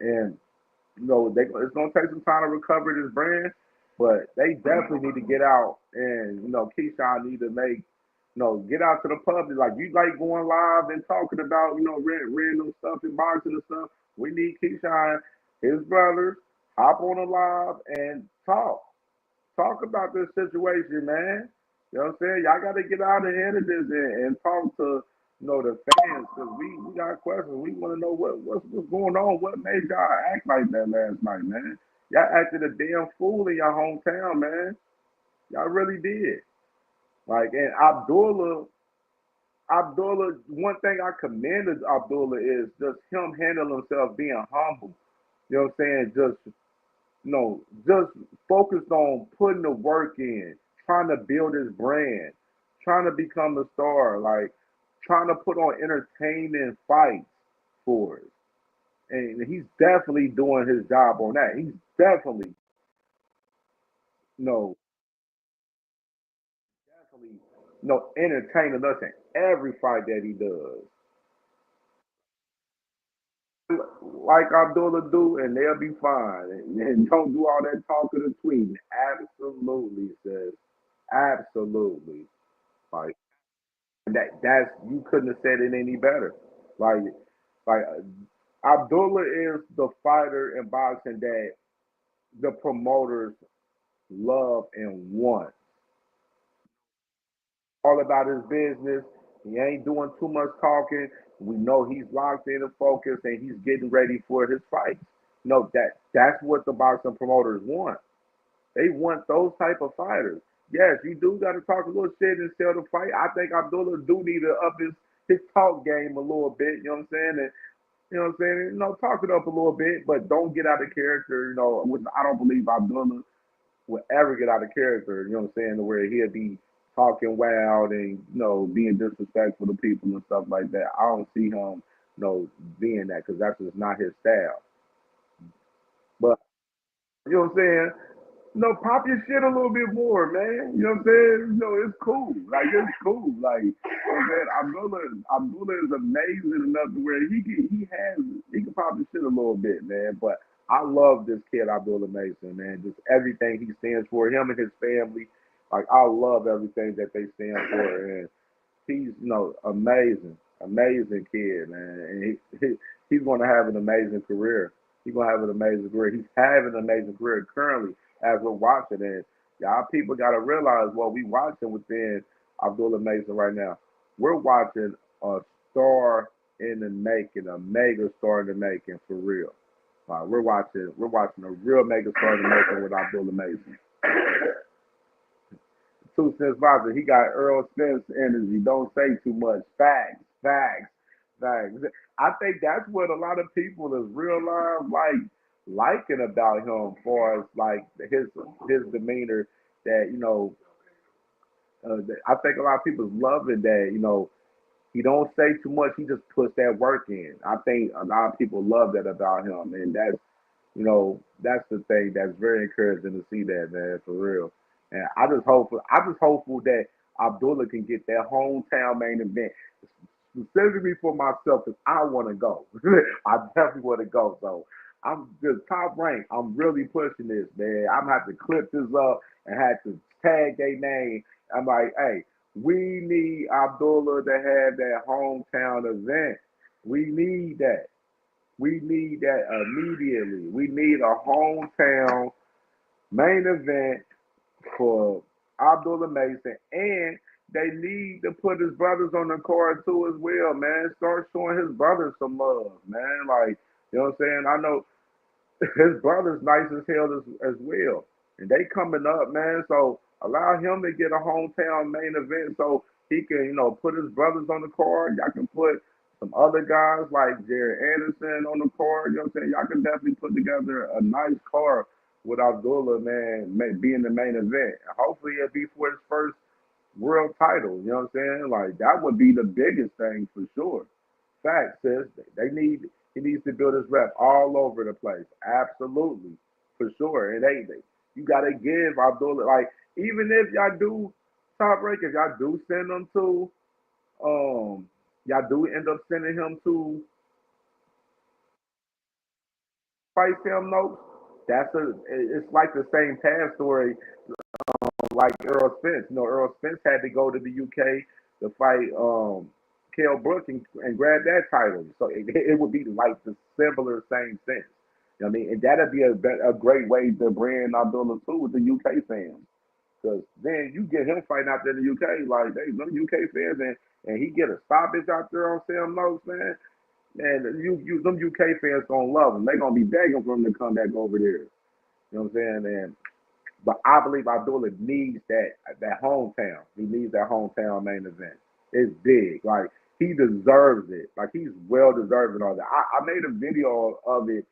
and it's gonna take some time to recover this brand, but they definitely need to get out and Keyshawn need to make get out to the public. Like you like going live and talking about random stuff and boxing and stuff. We need Keyshawn, his brothers, hop on a live and talk about this situation, man. You know what I'm saying? Y'all got to get out ahead of this and talk to the fans, because we got questions. We want to know what's going on. What made y'all act like that last night, man? Y'all acted a damn fool in your hometown, man. Y'all really did. Like, and Abdullah, one thing I commended Abdullah is just him handling himself, being humble. You know what I'm saying? Just focused on putting the work in, trying to build his brand, trying to become a star, like trying to put on entertaining fights for us. And he's definitely doing his job on that. He's definitely, you know, definitely, entertaining us in every fight that he does. Like Abdullah do, and they'll be fine. And don't do all that talking and tweeting. Absolutely, says absolutely. Like that's you couldn't have said it any better. Like Abdullah is the fighter in boxing that the promoters love and want. All about his business. He ain't doing too much talking. We know he's locked in and focused, and he's getting ready for his fights. That's what the boxing promoters want. They want those type of fighters. Yes, you do got to talk a little shit and sell the fight. I think Abdullah do need to up his talk game a little bit. You know what I'm saying? And you know what I'm saying? Talk it up a little bit, but don't get out of character. I don't believe Abdullah will ever get out of character. You know what I'm saying? Where he'll be talking wild and being disrespectful to people and stuff like that. I don't see him being that, because that's just not his style. But you know what I'm saying? Pop your shit a little bit more, man. You know what I'm saying? It's cool. Like it's cool. Like man, Abdullah is amazing enough to where he can pop his shit a little bit, man. But I love this kid Abdullah Mason, man. Just everything he stands for, him and his family. Like I love everything that they stand for, and he's amazing, amazing kid, man. And he's going to have an amazing career. He's going to have an amazing career. He's having an amazing career currently as we're watching. And y'all people got to realize what we watching within Abdullah Mason right now. We're watching a star in the making, a mega star in the making for real. We're watching a real mega star in the making with Abdullah Mason. 2 cents boxer. He got Earl Smith's energy. Don't say too much. Facts, facts, facts. I think that's what a lot of people is real life liking about him, for as like his demeanor. That I think a lot of people loving that. He don't say too much. He just puts that work in. I think a lot of people love that about him, and that's the thing that's very encouraging to see that, man, for real. And I just hopeful that Abdullah can get that hometown main event specifically for myself, because I want to go. I definitely want to go. So I'm just top rank. I'm really pushing this, man. I'm gonna have to clip this up and have to tag their name. I'm like, hey, we need Abdullah to have that hometown event. We need that. We need that immediately. We need a hometown main event for Abdullah Mason, and they need to put his brothers on the card too as well, man. Start showing his brothers some love, man. Like, you know what I'm saying? I know his brother's nice as hell as well. And they coming up, man. So allow him to get a hometown main event so he can, put his brothers on the card. Y'all can put some other guys like Jared Anderson on the card. You know what I'm saying? Y'all can definitely put together a nice card with Abdullah, man, being the main event. Hopefully it'll be for his first world title. You know what I'm saying? Like that would be the biggest thing for sure. Fact, sis. He needs to build his rep all over the place. Absolutely. For sure. And you gotta give Abdullah, like, even if y'all do top break, if y'all do send him to y'all do end up sending him to fight Sam Noakes, it's like the same past story like Earl Spence. Earl Spence had to go to the UK to fight Kell Brook and grab that title. So it would be like the similar same sense. You know what I mean? And that'd be a great way to brand Abdullah too with the UK fans. Because then you get him fighting out there in the UK, like they them UK fans, and he get a stoppage out there on Sam Noakes, man. Man, them UK fans gonna love him. They gonna be begging for him to come back over there. You know what I'm saying? And but I believe Abdullah needs that hometown. He needs that hometown main event. It's big. Like he deserves it. Like he's well deserving of that. I made a video of it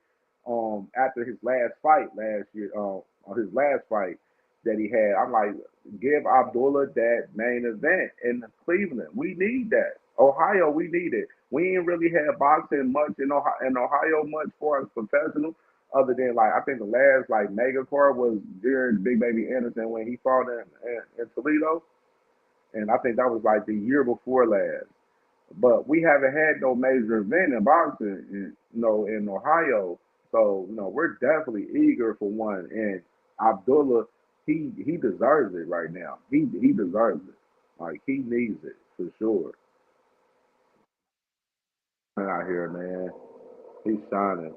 after his last fight last year, on his last fight that he had. I'm like, give Abdullah that main event in Cleveland. We need that. Ohio, we need it. We ain't really had boxing much in Ohio much for us professional, other than like I think the last like mega card was Jared Big Baby Anderson when he fought in Toledo, and I think that was like the year before last. But we haven't had no major event in boxing, in Ohio. So we're definitely eager for one. And Abdullah, he deserves it right now. He deserves it. Like he needs it for sure. Out here, man, he's shining.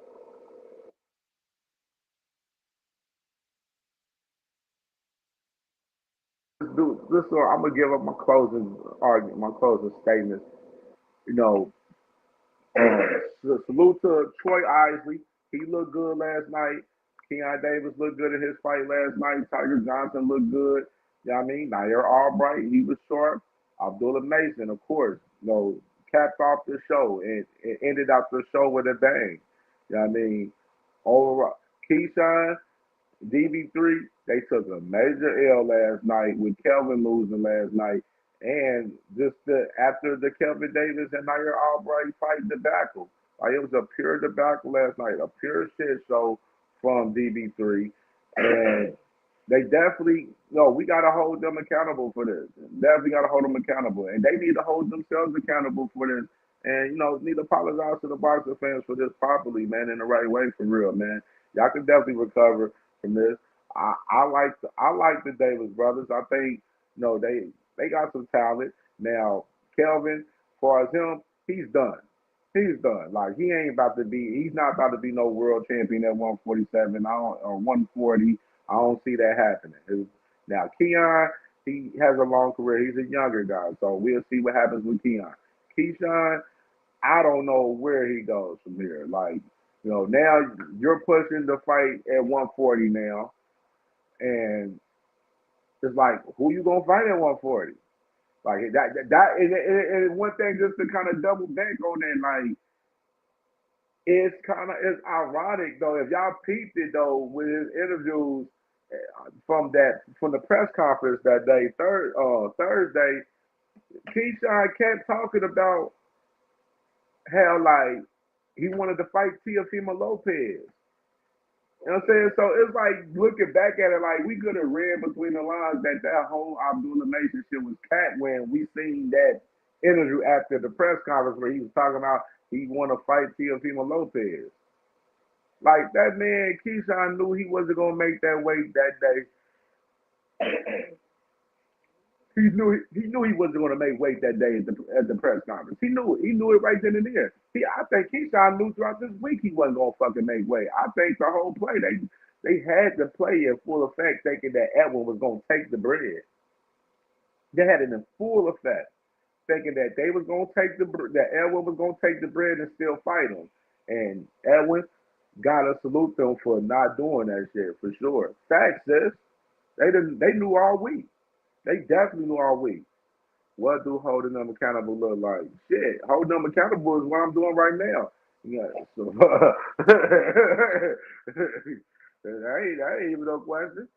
Let's do this. I'm gonna give up my closing argument, my closing statements. You know, salute to Troy Isley. He looked good last night. Keon Davis looked good in his fight last night. Tiger Johnson looked good. You know what I mean? Nair Albright, he was sharp. Abdullah Mason, of course, capped off the show and ended up the show with a bang. You know what I mean? Overall, Keyshawn, DB3, they took a major L last night with Kelvin losing last night. And just after the Kelvin Davis and Nair Albright fight debacle. Like it was a pure debacle last night, a pure shit show from DB3. And they definitely, we got to hold them accountable for this. Definitely got to hold them accountable. And they need to hold themselves accountable for this. And, need to apologize to the boxing fans for this properly, man, in the right way, for real, man. Y'all can definitely recover from this. I like the Davis brothers. I think they got some talent. Now Kelvin, as far as him, he's done. He's done. Like he ain't about to be. He's not about to be no world champion at 147. Or 140. I don't see that happening. Now Keon, he has a long career. He's a younger guy, so we'll see what happens with Keon. Keyshawn, I don't know where he goes from here. Like, now you're pushing the fight at 140 now, and it's like, who you gonna fight at 140? Like and one thing just to kind of double back on that, like it's ironic though if y'all peeped it though with his interviews from the press conference that day, Thursday, Keyshawn kept talking about how like he wanted to fight Teofimo Lopez. You know what I'm saying? So it's like looking back at it, like we could have read between the lines that whole Abdullah Mason shit was cat when we seen that interview after the press conference where he was talking about he want to fight Teofimo Lopez. Like that man, Keyshawn knew he wasn't gonna make that weight that day. He knew he wasn't going to make weight that day at the press conference. He knew it. He knew it right then and there. I think Keyshawn knew throughout this week he wasn't going to fucking make weight. I think the whole play They had to play in full effect, thinking that Edwin was gonna take the bread. They had it in full effect, thinking that they was gonna take that Edwin was gonna take the bread and still fight him. And Edwin gotta salute them for not doing that shit for sure. Facts, sis. They knew all week. They definitely knew all week. What do holding them accountable look like? Shit, holding them accountable is what I'm doing right now. Yeah, so that ain't even no question.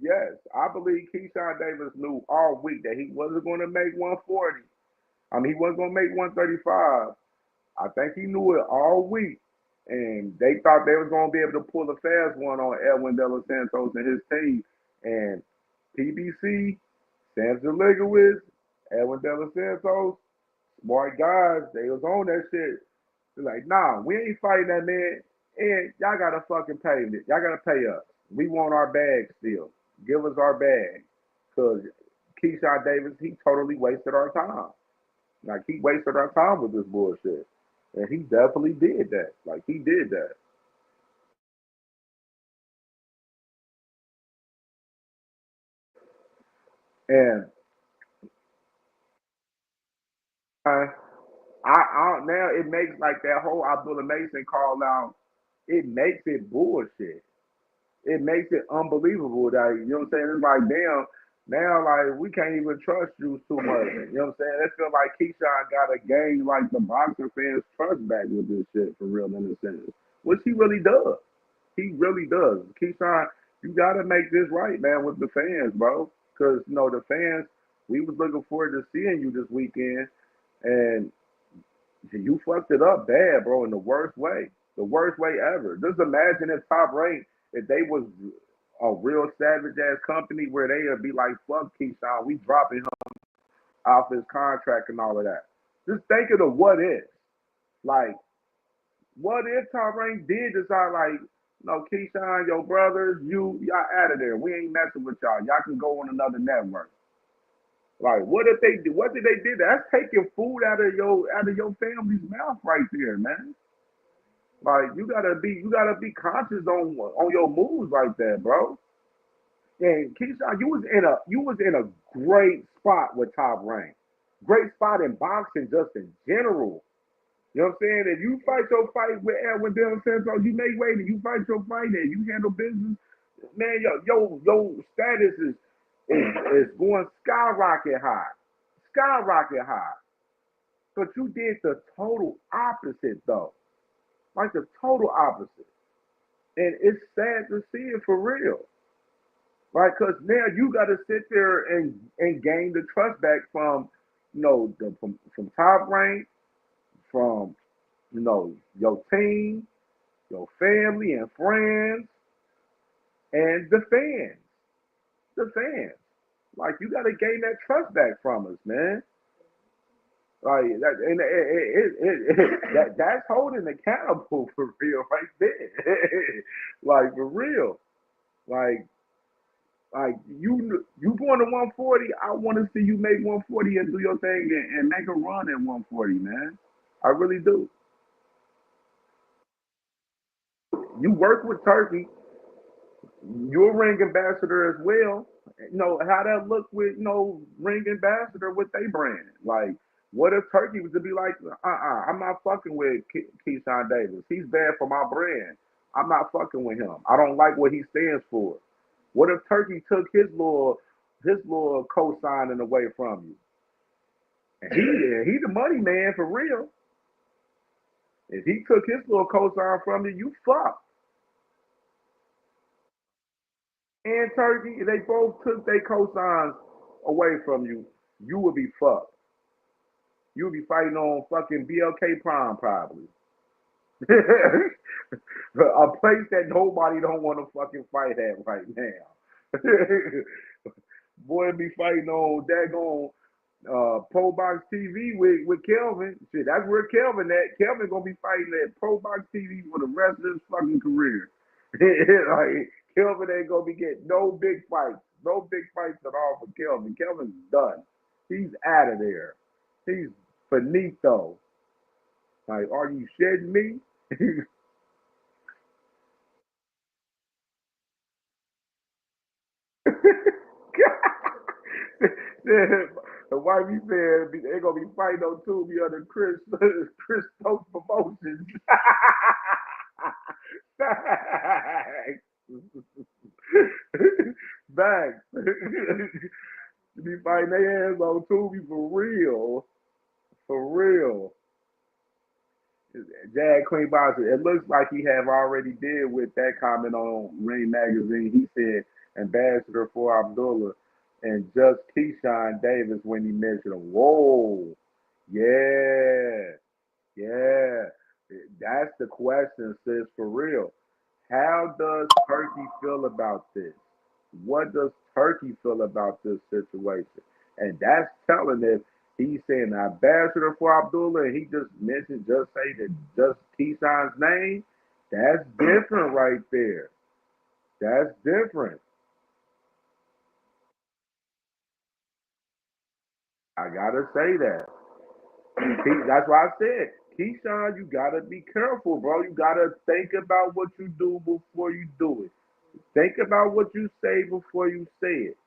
Yes, I believe Keyshawn Davis knew all week that he wasn't going to make 140. I mean, he wasn't going to make 135. I think he knew it all week, and they thought they was going to be able to pull a fast one on Edwin De Los Santos and his team. And PBC, Sam Zaligowicz, Edwin De Los Santos, smart guys, they was on that shit. They're like, nah, we ain't fighting that man, and y'all gotta fucking pay me. Y'all gotta pay us. We want our bag still. Give us our bag, cause Keyshawn Davis, he totally wasted our time. Like he wasted our time with this bullshit. And he definitely did that. Like he did that. And now it makes like that whole Abdullah Mason call out. It makes it bullshit. It makes it unbelievable that you know what I'm saying. It's like damn. Now, like we can't even trust you too much. You know what I'm saying? It feel like Keyshawn got to gain like the boxing fans' trust back with this shit for real in a sense, which he really does. He really does. Keyshawn, you gotta make this right, man, with the fans, bro. Cause you know the fans, we was looking forward to seeing you this weekend, and you fucked it up bad, bro, in the worst way ever. Just imagine if Top Rank, if they was a real savage ass company where they would be like, fuck Keyshawn, we dropping him off his contract and all of that. Just think of the what if. Like, what if Top Rank did decide like, no, Keyshawn, your brothers, y'all out of there. We ain't messing with y'all. Y'all can go on another network. Like, what if they did? What did they do? That's taking food out of your family's mouth right there, man. Like, you gotta be conscious on your moves like that, bro. And Keyshawn, you was in a great spot with Top Rank. Great spot in boxing just in general. You know what I'm saying? If you fight your fight with Edwin De Los Santos, you make weight and you fight your fight and you handle business, man, your status is going skyrocket high. Skyrocket high. But you did the total opposite though. Like the total opposite. And it's sad to see it for real. Right? Because now you gotta sit there and gain the trust back from from Top Rank, from your team, your family and friends, and the fans. The fans. Like you got to gain that trust back from us, man. Like that, and that's holding accountable for real, right there. Like for real. Like you going to 140. I want to see you make 140 and do your thing and make a run at 140, man. I really do. You work with Turkey. You're a ring ambassador as well. How that look with ring ambassador with they brand. Like, what if Turkey was to be like, I'm not fucking with Keyshawn Davis. He's bad for my brand. I'm not fucking with him. I don't like what he stands for. What if Turkey took his little co-signing away from you? And he the money man for real. If he took his little co-sign from you, fucked. And Turkey, if they both took their cosigns away from you, you would be fucked. You would be fighting on fucking BLK Prime probably. A place that nobody don't want to fucking fight at right now. Boy be fighting on daggone Pro Box TV with Kelvin. Shit, that's where Kelvin at. Kelvin gonna be fighting at Pro Box TV for the rest of his fucking career. Like Kelvin ain't gonna be getting no big fights, no big fights at all for Kelvin. Kelvin's done. He's out of there. He's finito. Like, are you shitting me? The wifey said they're gonna be fighting on Tubi under Chris Stokes promotions. Facts. Facts. Be fighting their ass on Tubi for real. For real. Jag Queen Boxer. It looks like he have already did with that comment on Ring Magazine. He said ambassador for Abdullah and just Keyshawn Davis when he mentioned him. Whoa. Yeah. Yeah. That's the question, sis, for real. How does Turkey feel about this? What does Turkey feel about this situation? And that's telling if he's saying ambassador for Abdullah and he just mentioned, just say that just Keyshawn's name. That's different right there. That's different. I gotta say that. That's why I said, Keyshawn, you gotta be careful, bro. You gotta think about what you do before you do it. Think about what you say before you say it.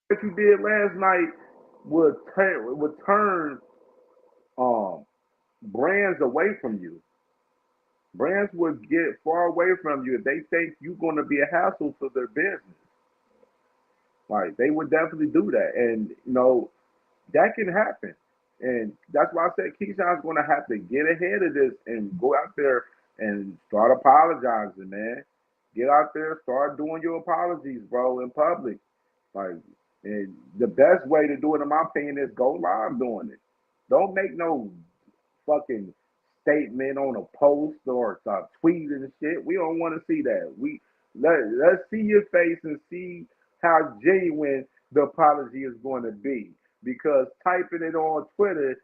What you did last night would turn um brands away from you. Brands would get far away from you if they think you're going to be a hassle to their business. Like they would definitely do that, and that can happen. And that's why I said Keyshawn's going to have to get ahead of this and go out there and start apologizing, man. Get out there, start doing your apologies, bro, in public. Like, and the best way to do it, in my opinion, is go live doing it. Don't make no fucking statement on a post or a tweet and shit. We don't want to see that. Let's see your face and see how genuine the apology is going to be. Because typing it on Twitter,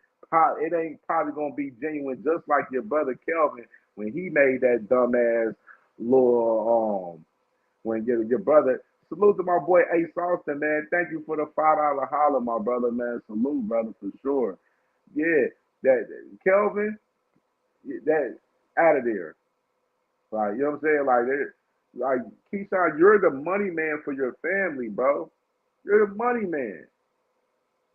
it ain't probably gonna be genuine. Just like your brother Kelvin when he made that dumbass little when your brother. Salute to my boy Ace Austin, man. Thank you for the $5 holler, my brother, man. Salute, brother, for sure. Yeah, that Kelvin, that out of there. Like, you know what I'm saying? Like Keyshawn, you're the money man for your family, bro. You're the money man.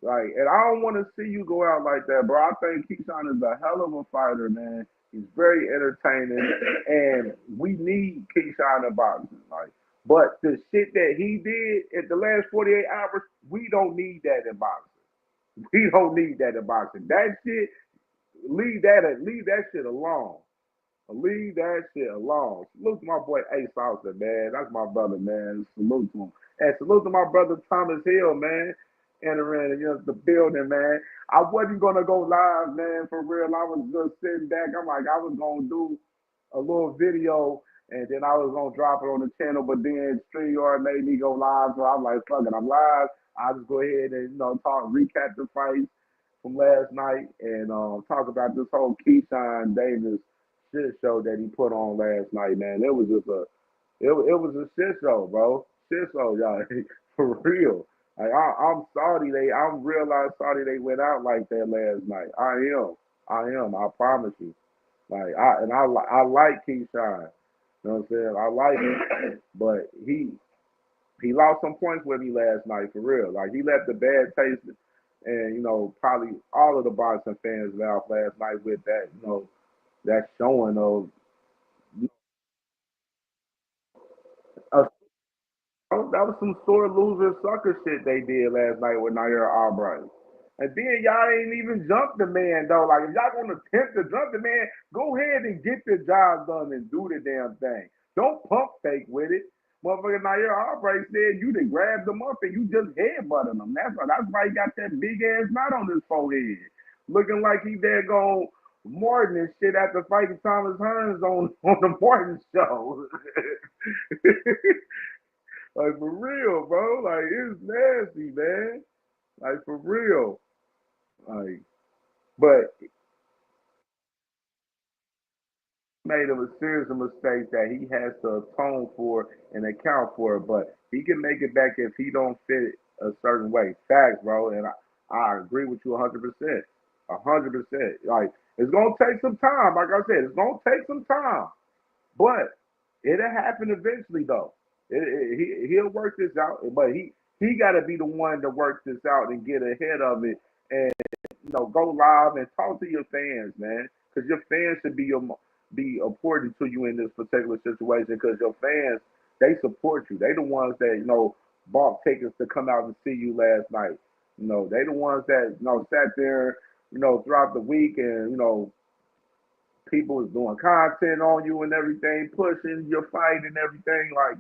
Like, and I don't want to see you go out like that, bro. I think Keyshawn is a hell of a fighter, man. He's very entertaining, and we need Keyshawn in boxing. Like, but the shit that he did at the last 48 hours, we don't need that in boxing. We don't need that in boxing. That shit, leave that shit alone. Leave that shit alone. Salute to my boy Ace Austin, man. That's my brother, man. Salute to him. And salute to my brother Thomas Hill, man. Entering the building, man. I wasn't gonna go live, man, for real. I was just sitting back. I'm like, I was gonna do a little video and then I was gonna drop it on the channel, but then StreamYard made me go live, so I'm like, fuck it, I'm live. I'll just go ahead and recap the fights from last night and talk about this whole Keyshawn Davis shit show that he put on last night, man. It was just it was a shit show, bro. Shit show, y'all. For real. Like I'm sorry I'm real sorry they went out like that last night. I am. I promise you. Like I like Keyshawn. You know what I'm saying? I like him, but he lost some points with me last night for real. Like he left a bad taste, and probably all of the boxing fans laughed last night with that. That showing of uh, that was some sore loser sucker shit they did last night with Nair Albright. And then y'all ain't even jump the man though. Like if y'all gonna attempt to jump the man, go ahead and get the job done and do the damn thing. Don't pump fake with it. Motherfucker Nair Albright said you done grabbed him up and you just headbutted him. That's why he got that big ass knot on his forehead. Looking like he there going Martin and shit after fighting Thomas Hearns on the Martin show. Like for real, bro. Like it's nasty, man. Like for real. Like, but made of a series of mistakes that he has to atone for and account for. But he can make it back if he don't fit a certain way. Facts, bro. And I agree with you 100%. 100%. Like it's gonna take some time. Like I said, it's gonna take some time. But it'll happen eventually, though. He'll work this out. But He got to be the one to work this out and get ahead of it, and go live and talk to your fans, man, because your fans should be important to you in this particular situation, because your fans, they support you. They the ones that bought tickets to come out and see you last night. They the ones that sat there throughout the week, and people is doing content on you and everything, pushing your fight and everything. Like,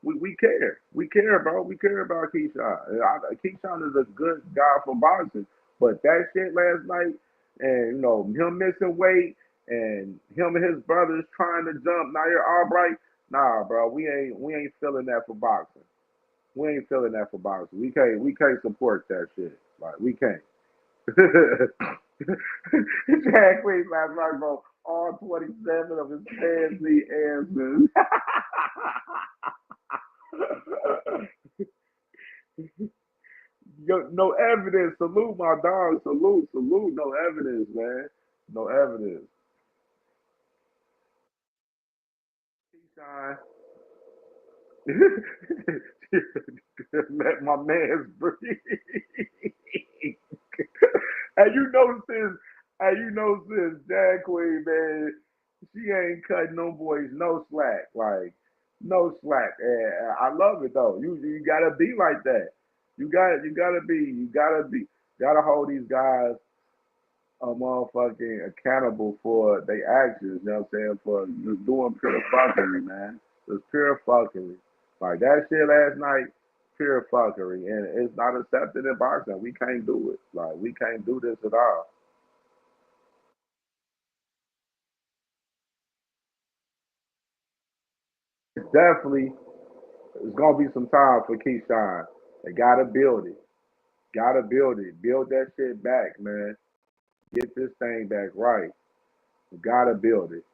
we care. We care, bro. We care about KEYSHAWN. KEYSHAWN is a good guy for boxing, but that shit last night, and him missing weight, and him and his brothers trying to jump Nair Albright. Nah, bro, we ain't feeling that for boxing. We ain't feeling that for boxing. We can't support that shit. Like, we can't. Exactly, last night, bro. All 27 of his fancy answers. No evidence. Salute my dog. Salute, salute. No evidence, man. No evidence. Keyshawn. Let my man breathe. And since Jazz Queen, man, she ain't cutting them boys no slack. Like, no slack. And I love it though. You gotta be like that. You gotta hold these guys motherfucking accountable for their actions, you know what I'm saying? For doing pure fuckery, man. It's pure fuckery. Like that shit last night, pure fuckery. And it's not accepted in boxing. We can't do it. Like, we can't do this at all. Definitely, it's gonna be some time for Keyshawn. They gotta build it. Gotta build it. Build that shit back, man. Get this thing back right. We gotta build it.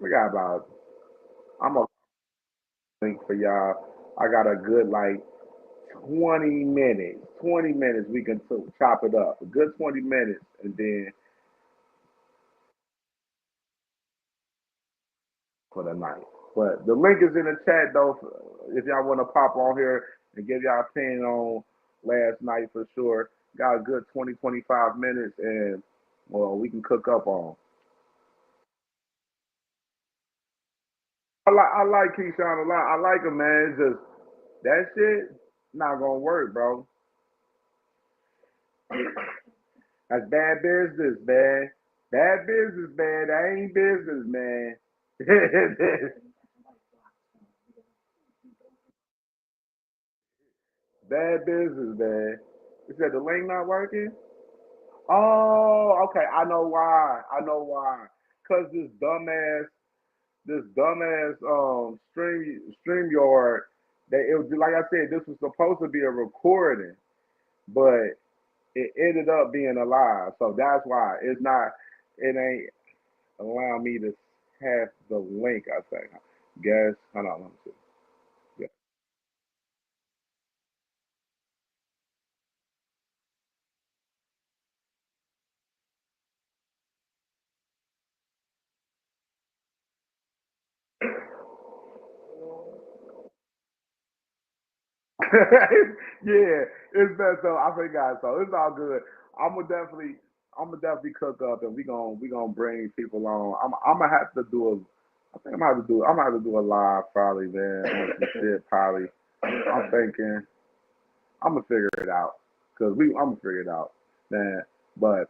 We got about I'm gonna link for y'all. I got a good like 20 minutes. 20 minutes we can chop it up. A good 20 minutes, and then for the night. But the link is in the chat though. If y'all want to pop on here and give y'all opinion on last night for sure. Got a good 20, 25 minutes, and well, we can cook up on. I like Keyshawn a lot. I like him, man. It's just that shit not gonna work, bro. That's bad business, man. Bad business, man. That ain't business, man. Bad business, man. You said the link not working? Oh, okay. I know why. I know why. Cause this dumbass StreamYard, that it was like I said, this was supposed to be a recording, but it ended up being a live. So that's why it ain't allowing me to have the link, I think. Guess hold on, let me see. Yeah. Yeah, it's best so I forgot. So it's all good. I'm gonna definitely I'm gonna definitely cook up, and we gonna bring people on. I'm gonna have to do a I think I'm gonna have to do a live probably, man, on some shit probably. I'm thinking I'm gonna figure it out, cause I'm gonna figure it out, man. But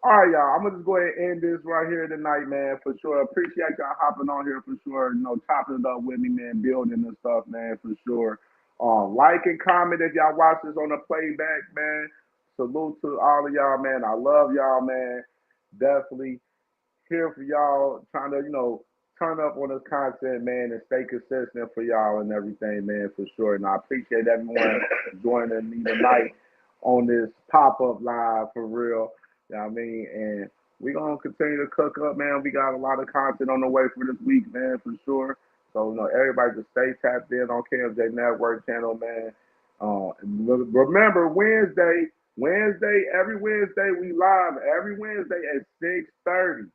all right, y'all. I'm gonna just go ahead and end this right here tonight, man, for sure. Appreciate y'all hopping on here for sure. Chopping it up with me, man, building and stuff, man, for sure. Like and comment if y'all watch this on the playback, man. Salute to all of y'all, man. I love y'all, man. Definitely here for y'all, trying to, turn up on this content, man, and stay consistent for y'all and everything, man, for sure. And I appreciate everyone joining me tonight on this pop-up live for real. You know what I mean? And we're going to continue to cook up, man. We got a lot of content on the way for this week, man, for sure. So, everybody just stay tapped in on CamJNetwork channel, man. Remember, every Wednesday we live, every Wednesday at 6:30.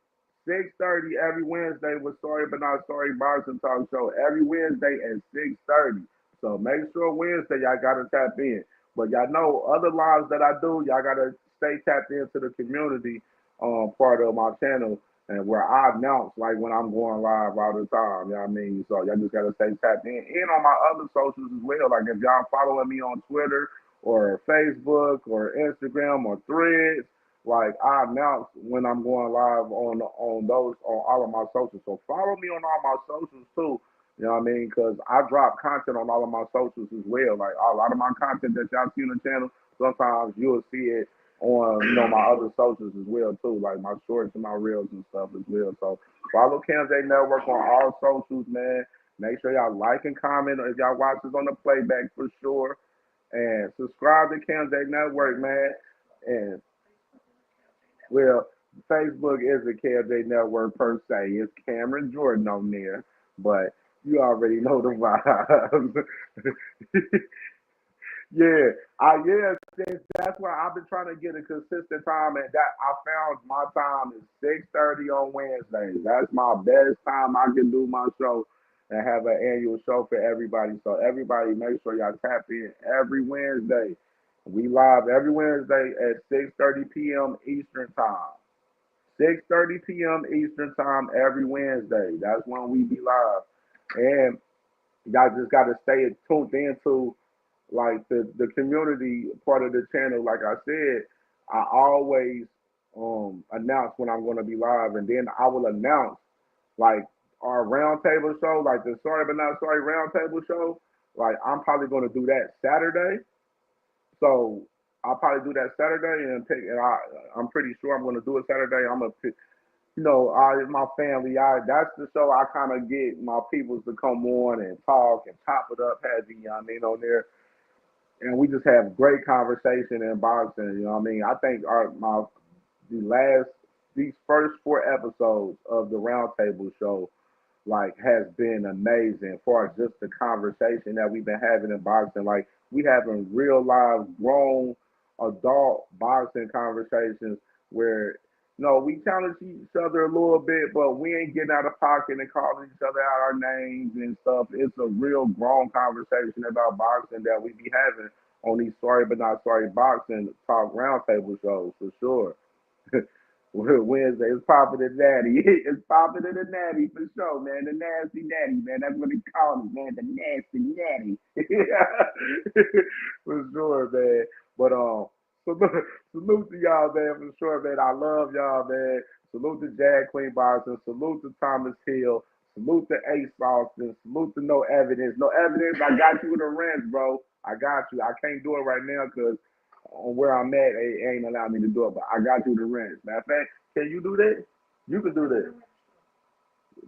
6:30 every Wednesday with Sorry But Not Sorry Boxing Talk Show. Every Wednesday at 6:30. So make sure Wednesday y'all gotta tap in. But y'all know other lives that I do, y'all gotta stay tapped into the community part of my channel and where I announce like when I'm going live all the time. You know what I mean? So y'all just gotta stay tapped in. And on my other socials as well. Like if y'all following me on Twitter or Facebook or Instagram or Threads, like I announce when I'm going live on those on all of my socials. So follow me on all my socials too. You know what I mean? Because I drop content on all of my socials as well. Like a lot of my content that y'all see on the channel, sometimes you'll see it on my other socials as well too, like my shorts and my reels and stuff as well. So follow CamJNetwork on all socials, man. Make sure y'all like and comment if y'all watch this on the playback for sure. And subscribe to CamJNetwork, man. And well, Facebook is a KFJ Network per se. It's Cameron Jordan on there, but you already know the vibes. Yeah, yeah. That's why I've been trying to get a consistent time, and that I found my time is 6:30 on Wednesdays. That's my best time I can do my show and have an annual show for everybody. So everybody, make sure y'all tap in every Wednesday. We live every Wednesday at 6:30 p.m. Eastern time. 6:30 p.m. Eastern time every Wednesday. That's when we be live, and y'all just got to stay tuned into like the community part of the channel. Like I said, I always announce when I'm going to be live, and then I will announce like our roundtable show, like the Sorry But Not Sorry roundtable show. Like I'm probably going to do that Saturday. So I'll probably do that Saturday and pick. And I'm pretty sure I'm going to do it Saturday. I'm gonna pick. My family, that's the show I kind of get my peoples to come on and talk and chop it up heavy, you know what I mean, on there. And we just have great conversation in boxing, you know what I mean? I think the last, these first four episodes of the Roundtable show like has been amazing as far as just the conversation that we've been having in boxing. Like we having real live grown adult boxing conversations where we challenge each other a little bit, but we ain't getting out of pocket and calling each other out our names and stuff. It's a real grown conversation about boxing that we be having on these Sorry But Not Sorry Boxing Talk Roundtable shows for sure. Wednesday, it's popping the natty. It's popping in the natty for sure, man. The nasty natty, man. That's what he call it, man. The nasty natty. For sure, man. But salute to y'all, man, for sure, man. I love y'all, man. Salute to Jag Queen Boxing. Salute to Thomas Hill. Salute to Ace Austin. Salute to No Evidence. No Evidence. I got you with a wrench, bro. I got you. I can't do it right now because on where I'm at, it ain't allowed me to do it, but I got you the rent. Matter of fact, can you do that? You can do that.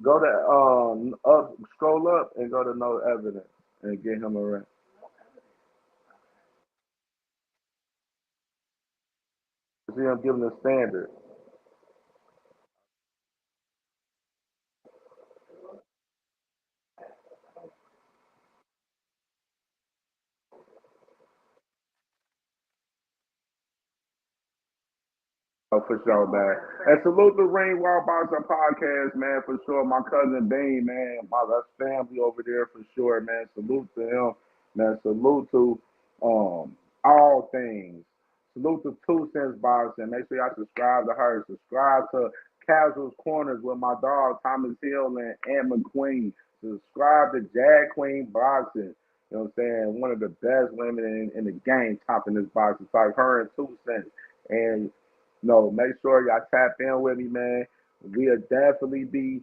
Go to up, scroll up, and go to No Evidence and get him a rent. See, I'm giving a standard. Oh, for sure, man. And salute the Ring Wall Boxer podcast, man, for sure. My cousin Bean, man, that's family over there for sure, man. Salute to him, man. Salute to all things. Salute to Two Cents Boxing. Make sure y'all subscribe to her. Subscribe to Casuals Corners with my dog Thomas Hill and Ann McQueen. Subscribe to Jag Queen Boxing. You know what I'm saying? One of the best women in the game topping this boxing. It's like her and Two Cents. And no, make sure y'all tap in with me, man. We'll definitely be,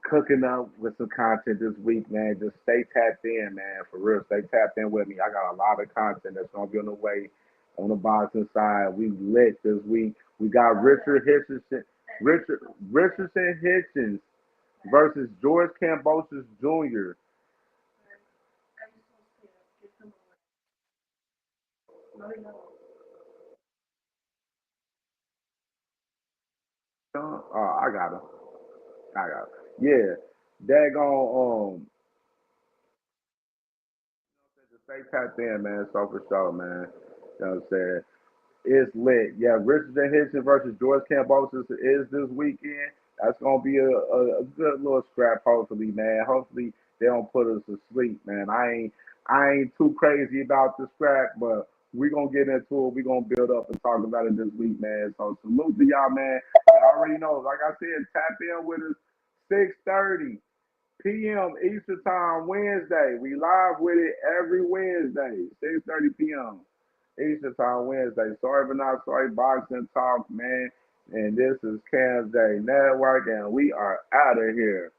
cooking up with some content this week, man. Just stay tapped in, man. For real, stay tapped in with me. I got a lot of content that's gonna be on the way on the boxing side. We lit this week. We got Richardson Hitchens versus George Kambosos Jr. I got him. I got him. Yeah. Daggone just stay tapped in, man. So for sure, man. You know what I'm saying? It's lit. Yeah, Richardson Hitchens versus George Kambosos is this weekend. That's gonna be a good little scrap, hopefully, man. Hopefully they don't put us to sleep, man. I ain't too crazy about the scrap, but we gonna get into it. We gonna build up and talk about it this week, man. So salute to y'all, man. I already know, like I said, tap in with us 6:30 p.m. Eastern Time Wednesday. We live with it every Wednesday, 6:30 p.m. Eastern Time Wednesday. Sorry but not sorry, boxing talk, man. And this is CamJNetwork, and we are out of here.